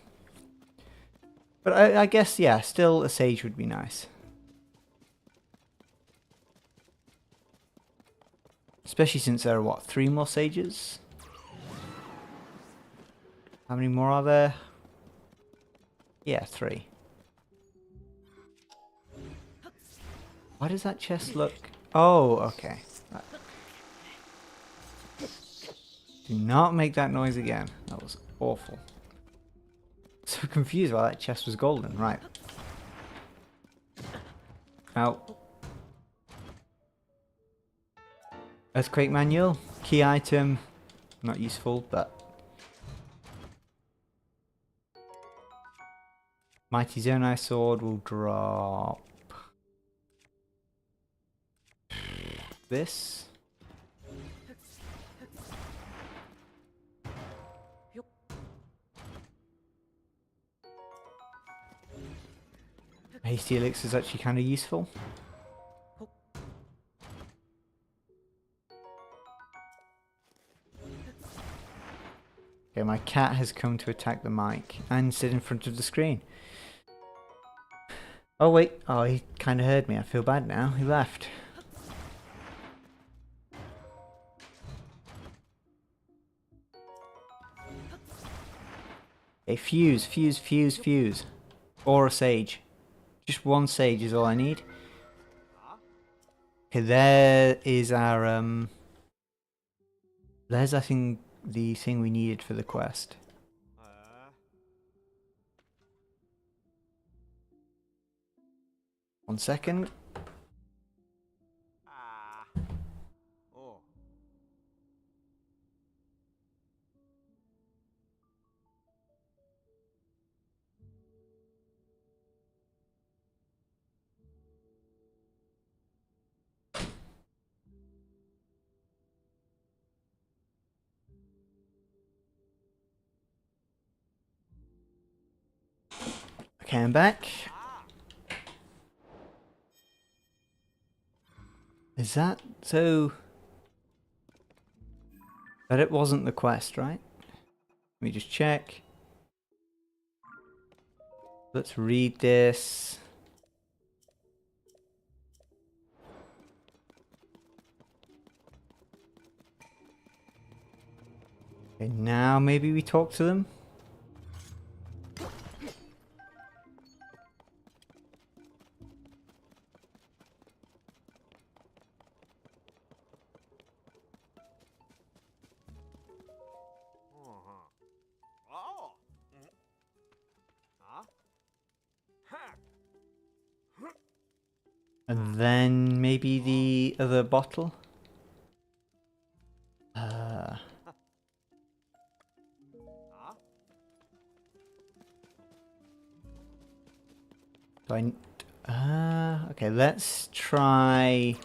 But I guess, yeah, still a sage would be nice. Especially since there are, what, 3 more sages? How many more are there? Yeah, 3. Why does that chest look... Oh, okay. Right. Do not make that noise again. That was awful. So confused why that chest was golden. Right. Now, Earthquake Manual. Key item. Not useful, but... Mighty Zonai Sword will drop... this. Hasty Elixir is actually kind of useful. Okay, my cat has come to attack the mic and sit in front of the screen. Oh wait, oh he kind of heard me. I feel bad now. He left. Okay, fuse, fuse, fuse, fuse. Or a sage. Just 1 sage is all I need. Okay, there is our there's I think the thing we needed for the quest. One second. Okay, I'm back. Is that so? But it wasn't the quest, right? Let me just check. Let's read this. Okay, now maybe we talk to them. And then maybe the other bottle. Do I... okay, let's try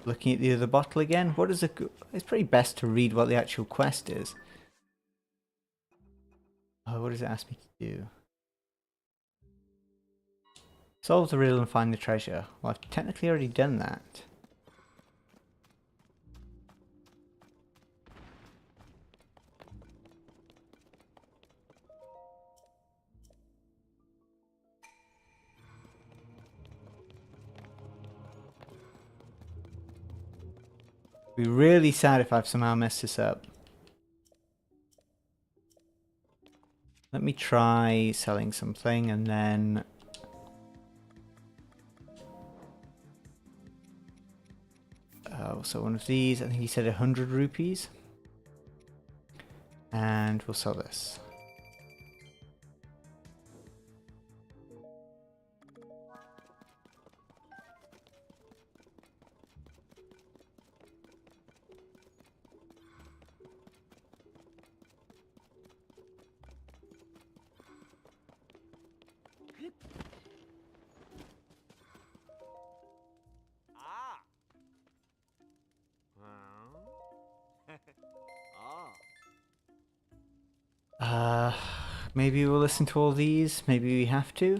looking at the other bottle again. What is it? It's probably best to read what the actual quest is. Oh, what does it ask me to do? Solve the riddle and find the treasure. Well, I've technically already done that. It'd be really sad if I've somehow messed this up. Let me try selling something and then... so one of these, I think he said 100 rupees. And we'll sell this. Maybe we'll listen to all these. Maybe we have to.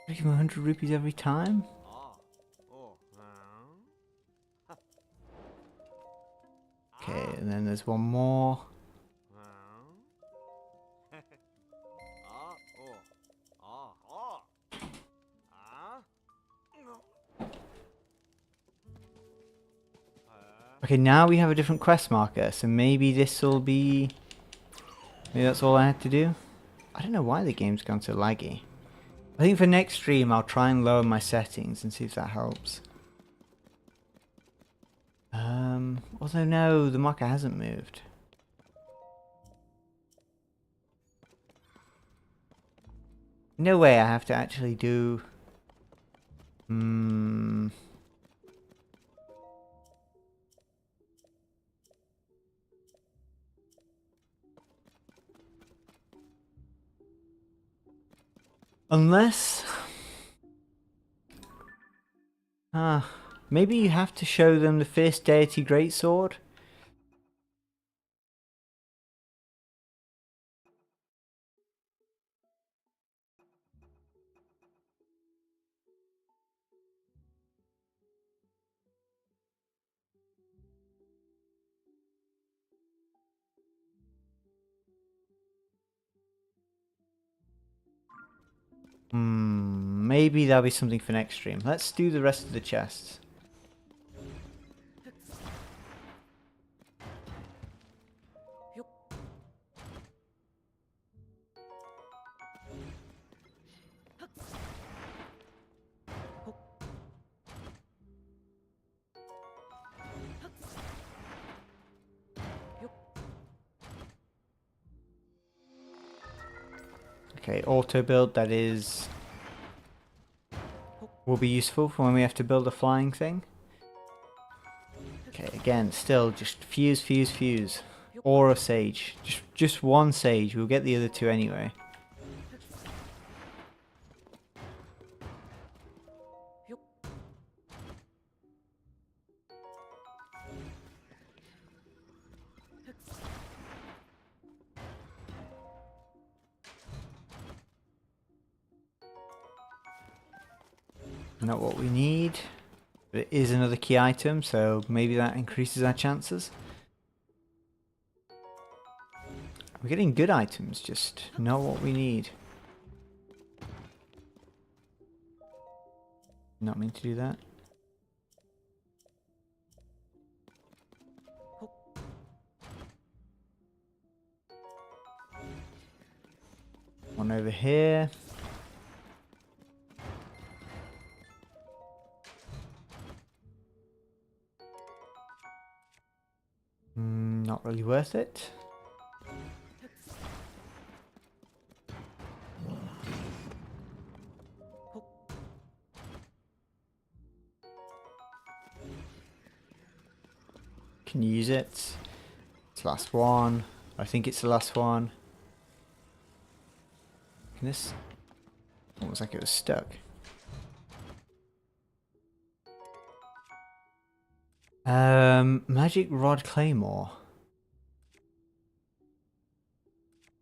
Give him 100 rupees every time? Okay, and then there's one more. Okay, now we have a different quest marker, so maybe this will be... Maybe that's all I had to do? I don't know why the game's gone so laggy. I think for next stream I'll try and lower my settings and see if that helps. Although no, the marker hasn't moved. No way I have to actually do... Unless... maybe you have to show them the Fierce Deity Greatsword? Maybe there'll be something for next stream. Let's do the rest of the chests. Okay, auto build, that is... will be useful for when we have to build a flying thing. Okay, again, still just fuse, fuse, fuse. Or a sage. Just one sage, we'll get the other two anyway. Not what we need, but it is another key item, so maybe that increases our chances. We're getting good items, just not what we need. Not mean to do that. One over here. Not really worth it. Can use it. It's the last one. I think it's the last one. Can this... Almost like it was stuck. Magic Rod Claymore.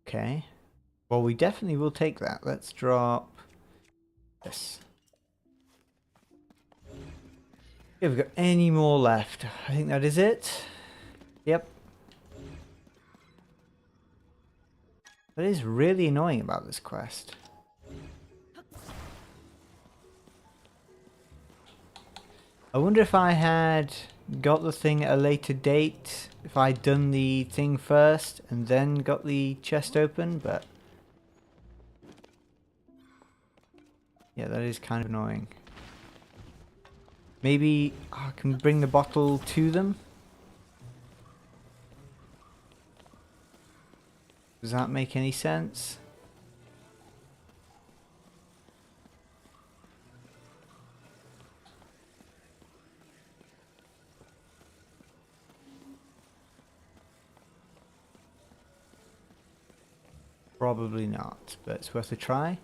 Okay. Well, we definitely will take that. Let's drop this. Have we got any more left? I think that is it. Yep. That is really annoying about this quest. I wonder if I had got the thing at a later date, if I'd done the thing first and then got the chest open, but... yeah, that is kind of annoying. Maybe I can bring the bottle to them? Does that make any sense? Probably not, but it's worth a try.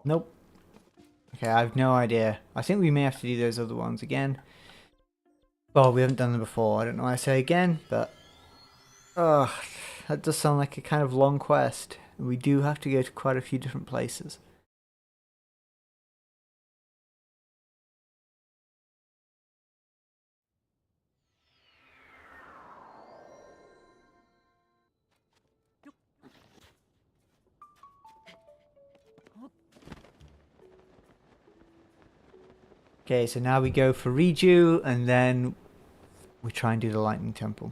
Nope. Okay, I have no idea. I think we may have to do those other ones again. Well, we haven't done them before. I don't know why I say again, but... Ugh, that does sound like a kind of long quest. We do have to go to quite a few different places. Okay, so now we go for Reju, and then we try and do the Lightning Temple.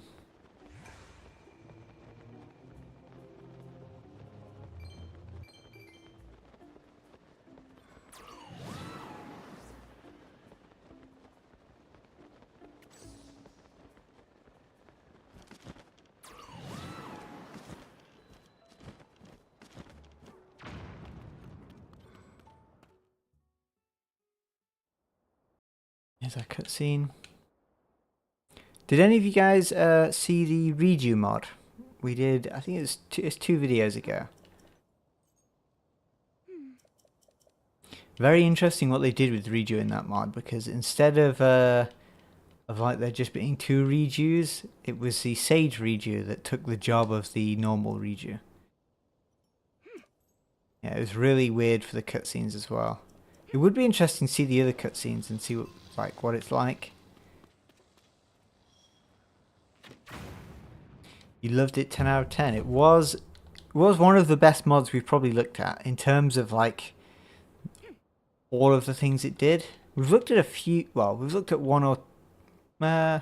Here's our cutscene. Did any of you guys see the Reju mod? We did, I think it's two videos ago. Very interesting what they did with Reju in that mod, because instead of like there just being two Rejus, it was the Sage Reju that took the job of the normal Reju. Yeah, it was really weird for the cutscenes as well. It would be interesting to see the other cutscenes and see what it's like. You loved it 10 out of 10. It was one of the best mods we've probably looked at in terms of like all of the things it did. We've looked at a few, well, we've looked at one or how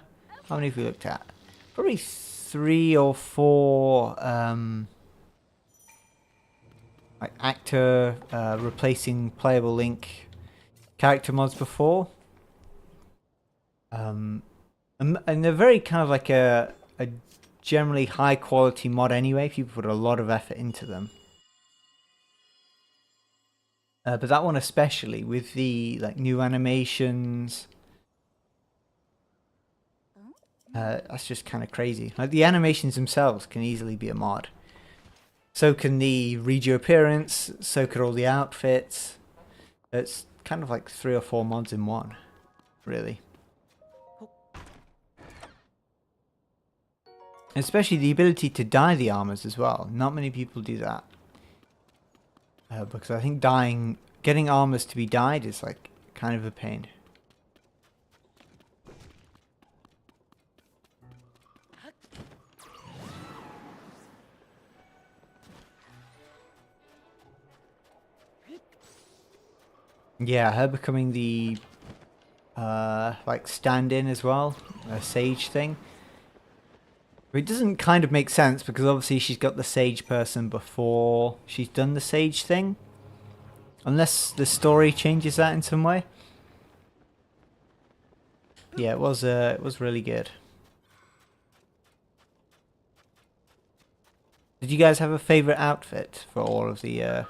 many have we looked at? Probably 3 or 4 like actor replacing playable Link character mods before. And they're very kind of like a generally high quality mod anyway. People put a lot of effort into them. But that one especially, with the like new animations, that's just kind of crazy. Like the animations themselves can easily be a mod. So can the Regio appearance, so could all the outfits. It's kind of like 3 or 4 mods in one, really. Especially the ability to dye the armors as well. Not many people do that. Because I think getting armors to be dyed is like kind of a pain. Yeah, her becoming the like stand-in as well, a sage thing. It doesn't kind of make sense because obviously she's got the sage person before she's done the sage thing. Unless the story changes that in some way. Yeah, it was really good. Did you guys have a favorite outfit for all of the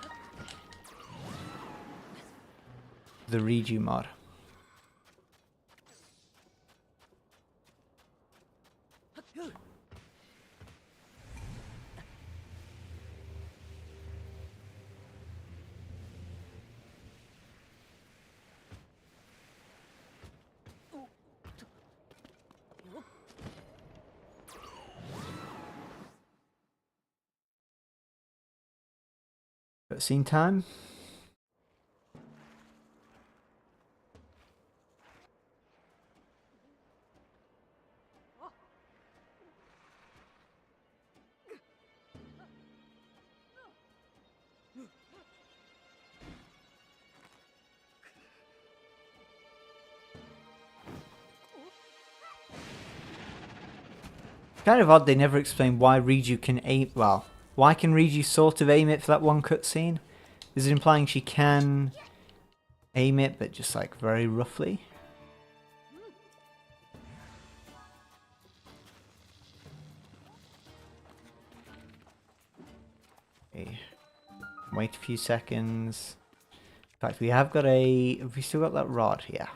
Reju mod? Scene time. Kind of odd they never explain why Reju can aim. Well, why can Reju sort of aim it for that one cutscene? Is it implying she can aim it, but just like very roughly? Okay. Wait a few seconds. In fact, we have got a... Have we still got that rod? Yeah.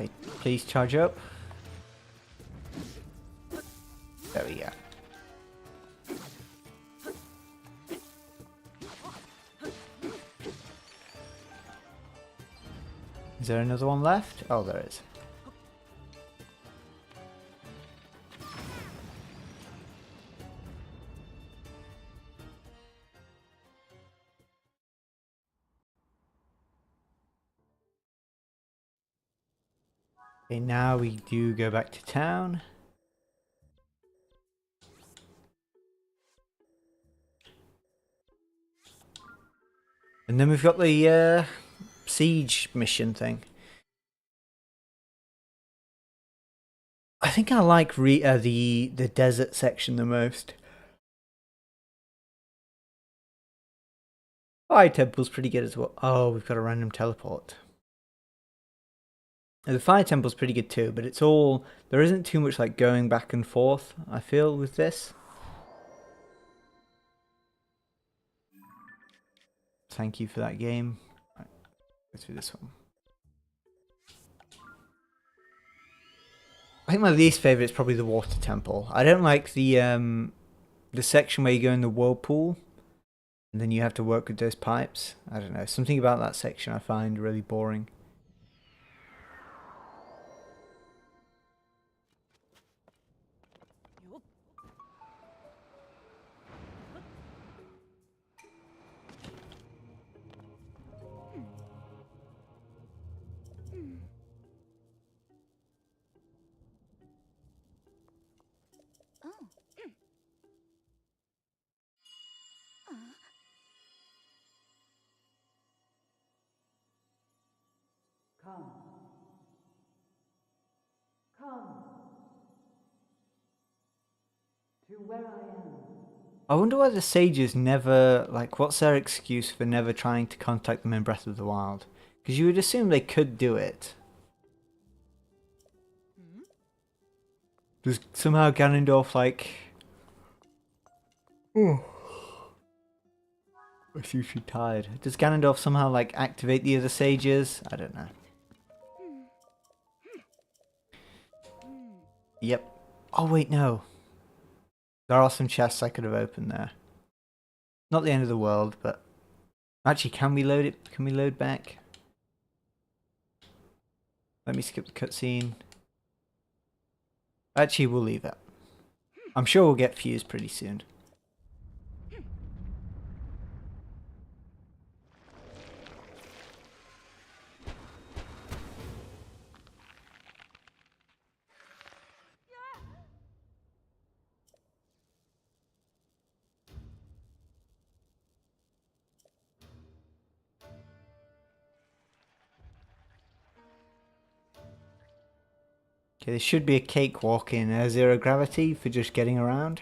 Okay, please charge up. There we go. Is there another one left? Oh, there is. Okay, now we do go back to town. And then we've got the siege mission thing. I think I like the desert section the most. Fire temple's pretty good as well. Oh, we've got a random teleport. The fire temple's pretty good too, but it's all... There isn't too much like going back and forth, I feel, with this. Thank you for that game. Right, go through this one. I think my least favourite is probably the water temple. I don't like the section where you go in the whirlpool and then you have to work with those pipes. I don't know, something about that section I find really boring. Come to where I am. I wonder why the sages never, like, what's their excuse for never trying to contact them in Breath of the Wild? Because you would assume they could do it. Does somehow Ganondorf, like... Oh. I see she's tired. Does Ganondorf somehow, like, activate the other sages? I don't know. Yep. Oh, wait, no. There are some chests I could have opened there. Not the end of the world, but... Actually, can we load it? Can we load back? Let me skip the cutscene. Actually, we'll leave it. I'm sure we'll get fused pretty soon. Okay, there should be a cakewalk in zero gravity for just getting around.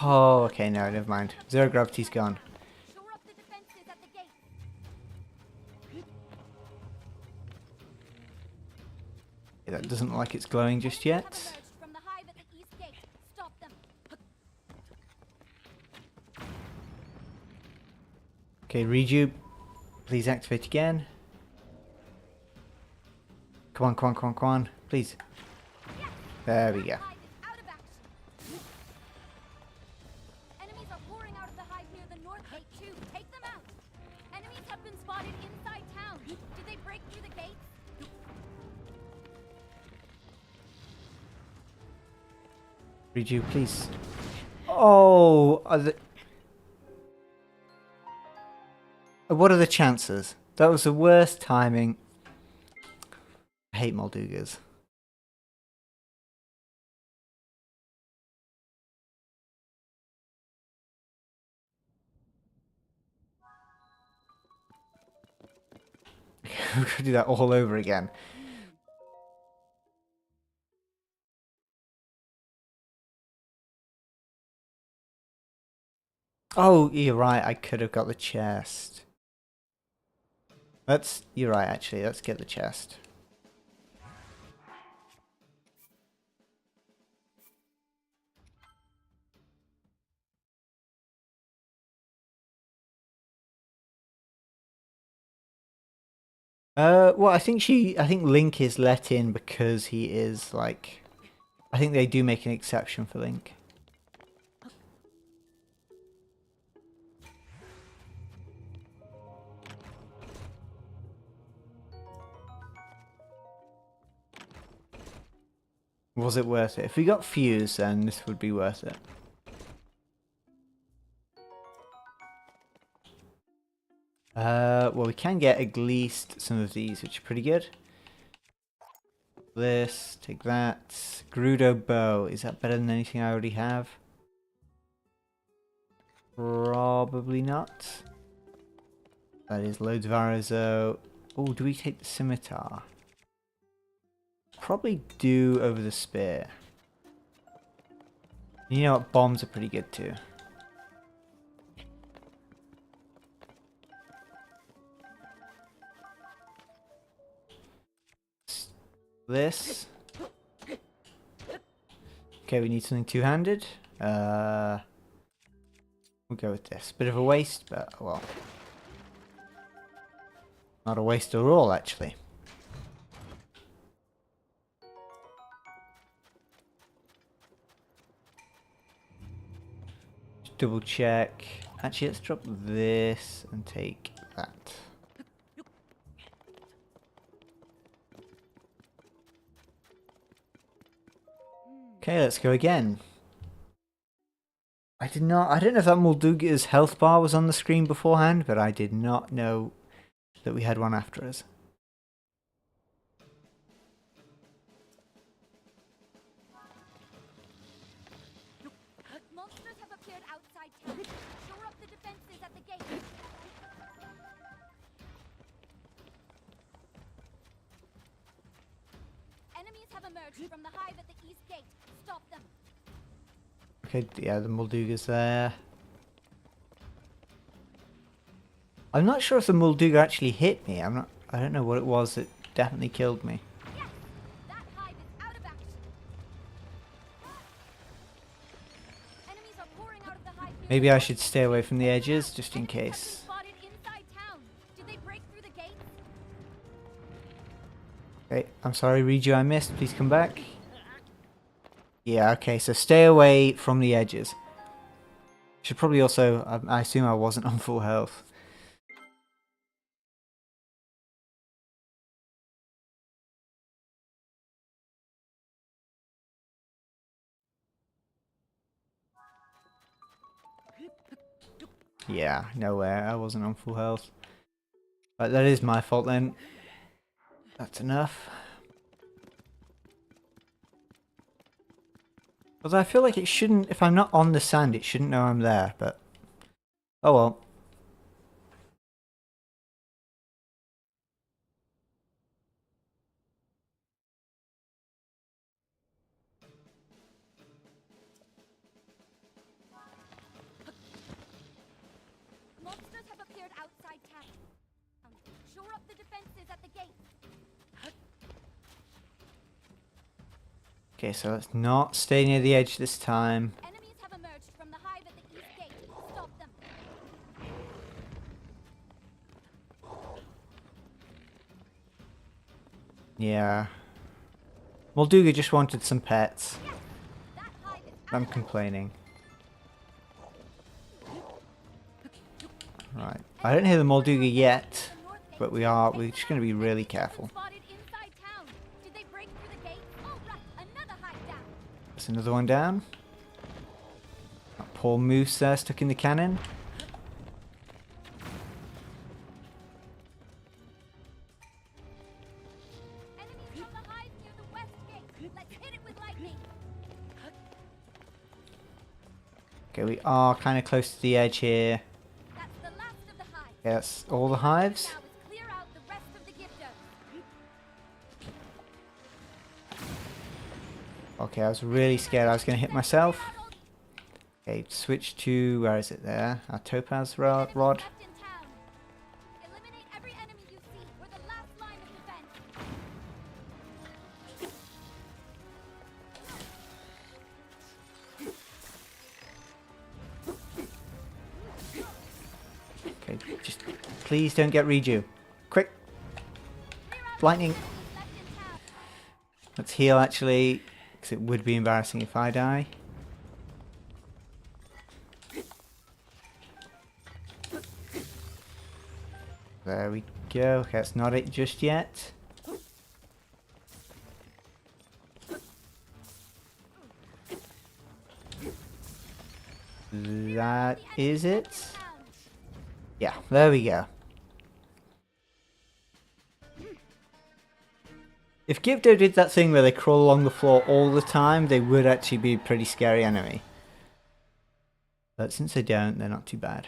Oh, okay, no, never mind. Zero gravity's gone. Okay, that doesn't look like it's glowing just yet. Okay, Rejuve, please activate again. Come on, come on, come on, come on, please. There we go. Enemies are pouring out of the hive near the north gate too. Take them out. Enemies have been spotted inside town. Did they break through the gates? Rejuve, please. Oh, What are the chances? That was the worst timing. I hate Moldugas. We're gonna do that all over again. Oh, you're right. I could have got the chest. You're right, actually. Let's get the chest. Well, I think Link is let in because he is like, I think they do make an exception for Link. Was it worth it? If we got Fuse, then this would be worth it. Well, we can get at least some of these, which are pretty good. This, take that. Gerudo Bow, is that better than anything I already have? Probably not. That is loads of arrows though. Oh, do we take the scimitar? Probably do over the spear. You know what, bombs are pretty good too. This. Okay, we need something two-handed. We'll go with this. Bit of a waste, but well. Not a waste at all, actually. Just double check. Actually, let's drop this and take that. Okay, let's go again. I don't know if that Molduga's health bar was on the screen beforehand, but I did not know that we had one after us. Monsters have appeared outside town. Shore up the defenses at the gate. Enemies have emerged from the hive at the east gate. Stop them. Okay, yeah, the Molduga's there. I'm not sure if the Molduga actually hit me. I don't know what it was that definitely killed me. Yes! That hive is out of action. Enemies are pouring out of the hive. Maybe I should stay away from the edges just in Enemies have been case. spotted inside town. Did they break through the gate? Okay, I'm sorry, Reju, I missed. Please come back. Yeah, okay, so stay away from the edges. Should probably also, I assume I wasn't on full health. Yeah, nowhere. I wasn't on full health. Right, that is my fault then. That's enough. Although I feel like it shouldn't, if I'm not on the sand, it shouldn't know I'm there, but oh well. Monsters have appeared outside town. Shore up the defenses at the gate. Okay, so let's not stay near the edge this time. Enemies have emerged from the hive at the east gate. Stop them. Yeah. Molduga just wanted some pets. Yes! That hive is I'm complaining. Right. I don't hear the Molduga yet, but we're just going to be really careful. spotted inside town. Did they break through the gate? Oh, right. Another hive down. There's another one down. That poor moose there stuck in the cannon. Okay, we are kind of close to the edge here. That's the last of the hives. Okay, that's all the hives. Now is clear out the rest of the giftos. Okay, I was really scared I was going to hit myself. Okay, switch to, where is it there? Our topaz rod. Enemies left in town. Eliminate every enemy you see. We're the last line of defense. Okay, just please don't get redo. Quick! Lightning! Enemies left in town. Let's heal actually, because it would be embarrassing if I die. There we go. Okay, that's not it just yet. That is it. Yeah, there we go. If Gibdo did that thing where they crawl along the floor all the time, they would actually be a pretty scary enemy. But since they don't, they're not too bad.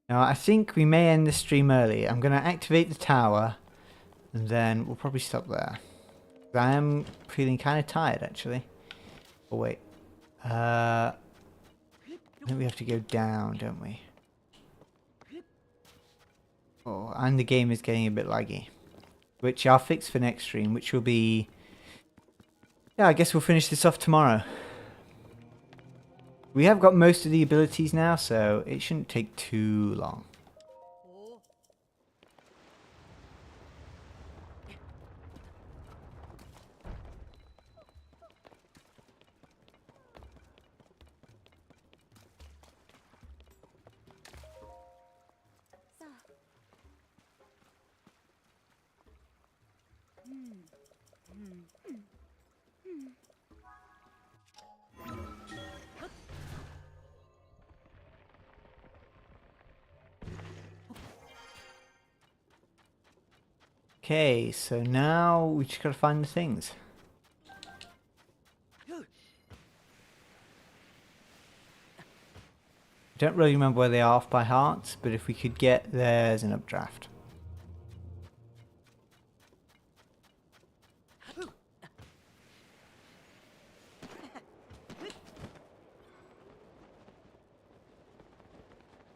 Now, I think we may end the stream early. I'm going to activate the tower, and then we'll probably stop there. I am feeling kind of tired, actually. Oh, wait. I think we have to go down, don't we? Oh, and the game is getting a bit laggy. Which I'll fix for next stream, which will be... Yeah, I guess we'll finish this off tomorrow. We have got most of the abilities now, so it shouldn't take too long. Okay, so now we just gotta find the things. I don't really remember where they are off by heart, but if we could get there's an updraft.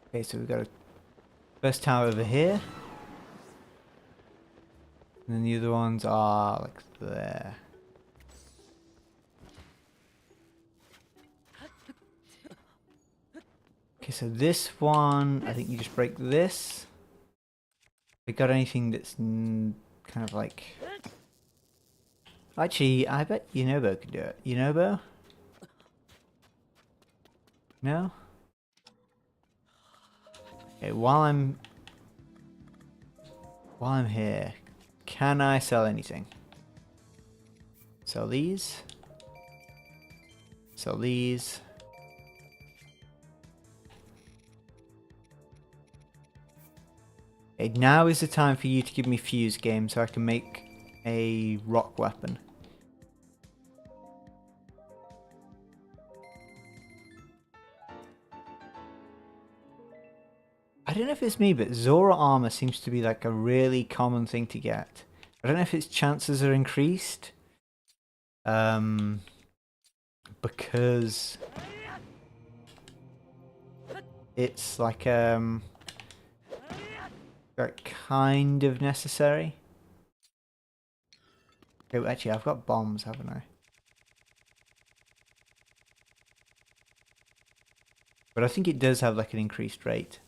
Okay, so we've got a first tower over here. And then the other ones are like there. Okay, so this one, I think you just break this. We got anything that's kind of like... Actually, I bet Yunobo could do it. Yunobo? No? Okay, while I'm here, can I sell anything? Sell these. Sell these. Okay, now is the time for you to give me fuse game so I can make a rock weapon. I don't know if it's me, but Zora armor seems to be like a really common thing to get. I don't know if its chances are increased. Because it's like kind of necessary. Oh, actually, I've got bombs, haven't I? But I think it does have like an increased rate.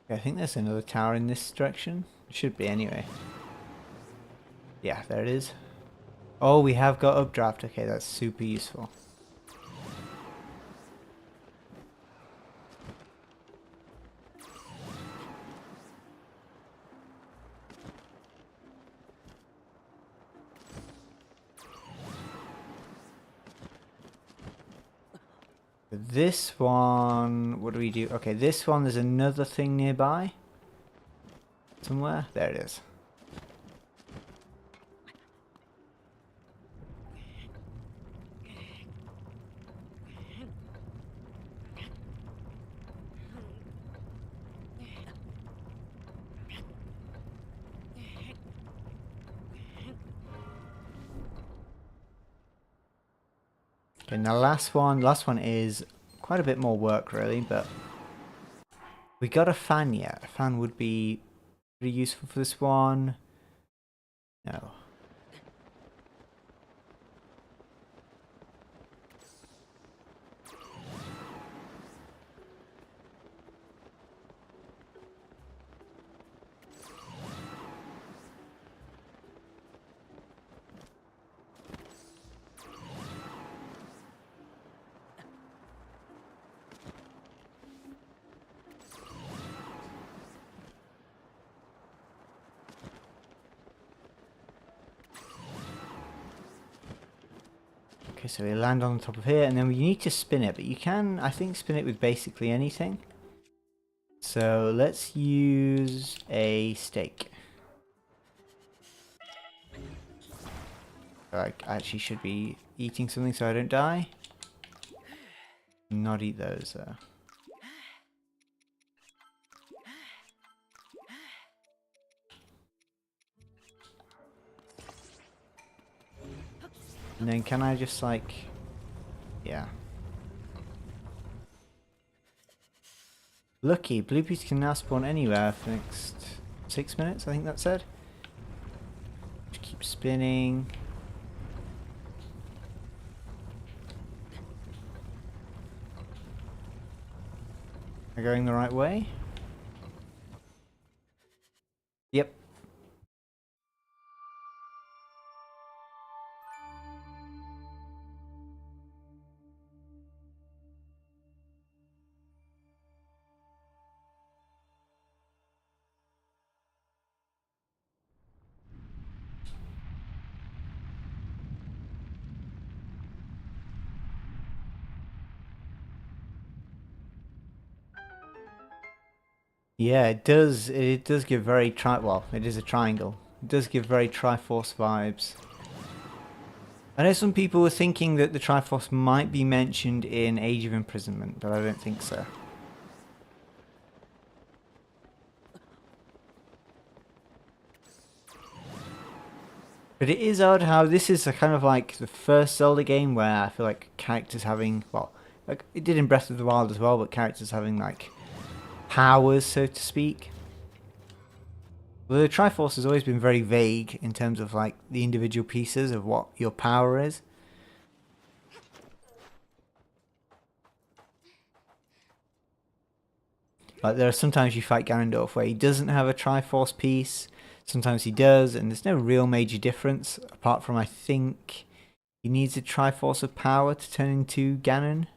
I think there's another tower in this direction. It should be anyway. Yeah, there it is. Oh, we have got updraft. Okay, that's super useful. This one, what do we do? Okay, this one, there's another thing nearby. Somewhere? There it is. Okay, now last one is quite a bit more work really, but we got a fan yet. A fan would be pretty useful for this one. No. Okay, so we land on the top of here, and then we need to spin it, but you can, I think, spin it with basically anything. So let's use a stake. I actually should be eating something so I don't die. Not eat those though. And then can I just like, yeah. Lucky, blue peas can now spawn anywhere for the next 6 minutes, I think that said. Just keep spinning. Am I going the right way? Yep. Yeah, it does. It does give very well, it is a triangle. It does give very Triforce vibes. I know some people were thinking that the Triforce might be mentioned in Age of Imprisonment, but I don't think so. But it is odd how this is a kind of like the first Zelda game where I feel like characters having, well, like it did in Breath of the Wild as well, but characters having like powers, so to speak. Well, the Triforce has always been very vague in terms of like the individual pieces of what your power is. Like there are sometimes you fight Ganondorf where he doesn't have a Triforce piece, sometimes he does, and there's no real major difference apart from I think he needs a Triforce of power to turn into Ganon.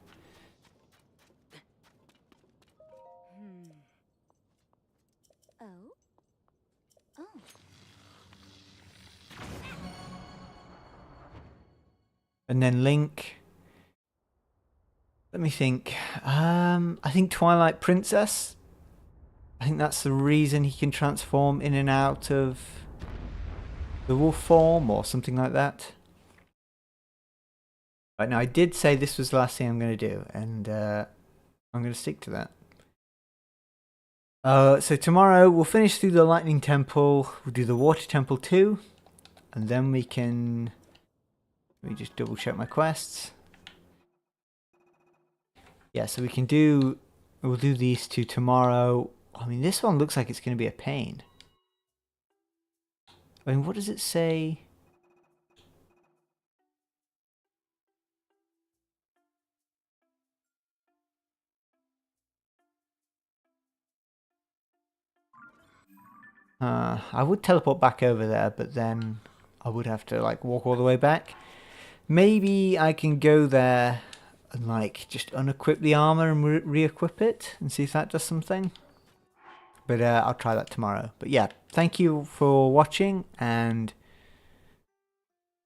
Oh? Oh. And then Link. Let me think. I think Twilight Princess. I think that's the reason he can transform in and out of the wolf form or something like that. Right, now I did say this was the last thing I'm going to do, and I'm going to stick to that. So tomorrow we'll finish through the Lightning Temple, we'll do the Water Temple too, and then we can... Let me just double check my quests. Yeah, so we'll do these two tomorrow. I mean, this one looks like it's going to be a pain. I mean, what does it say? I would teleport back over there, but then I would have to like walk all the way back. Maybe I can go there and like just unequip the armor and re-equip it and see if that does something. But I'll try that tomorrow. But yeah, thank you for watching, and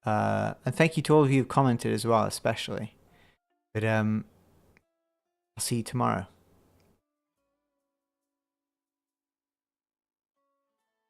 thank you to all of you who commented as well, especially. But I'll see you tomorrow.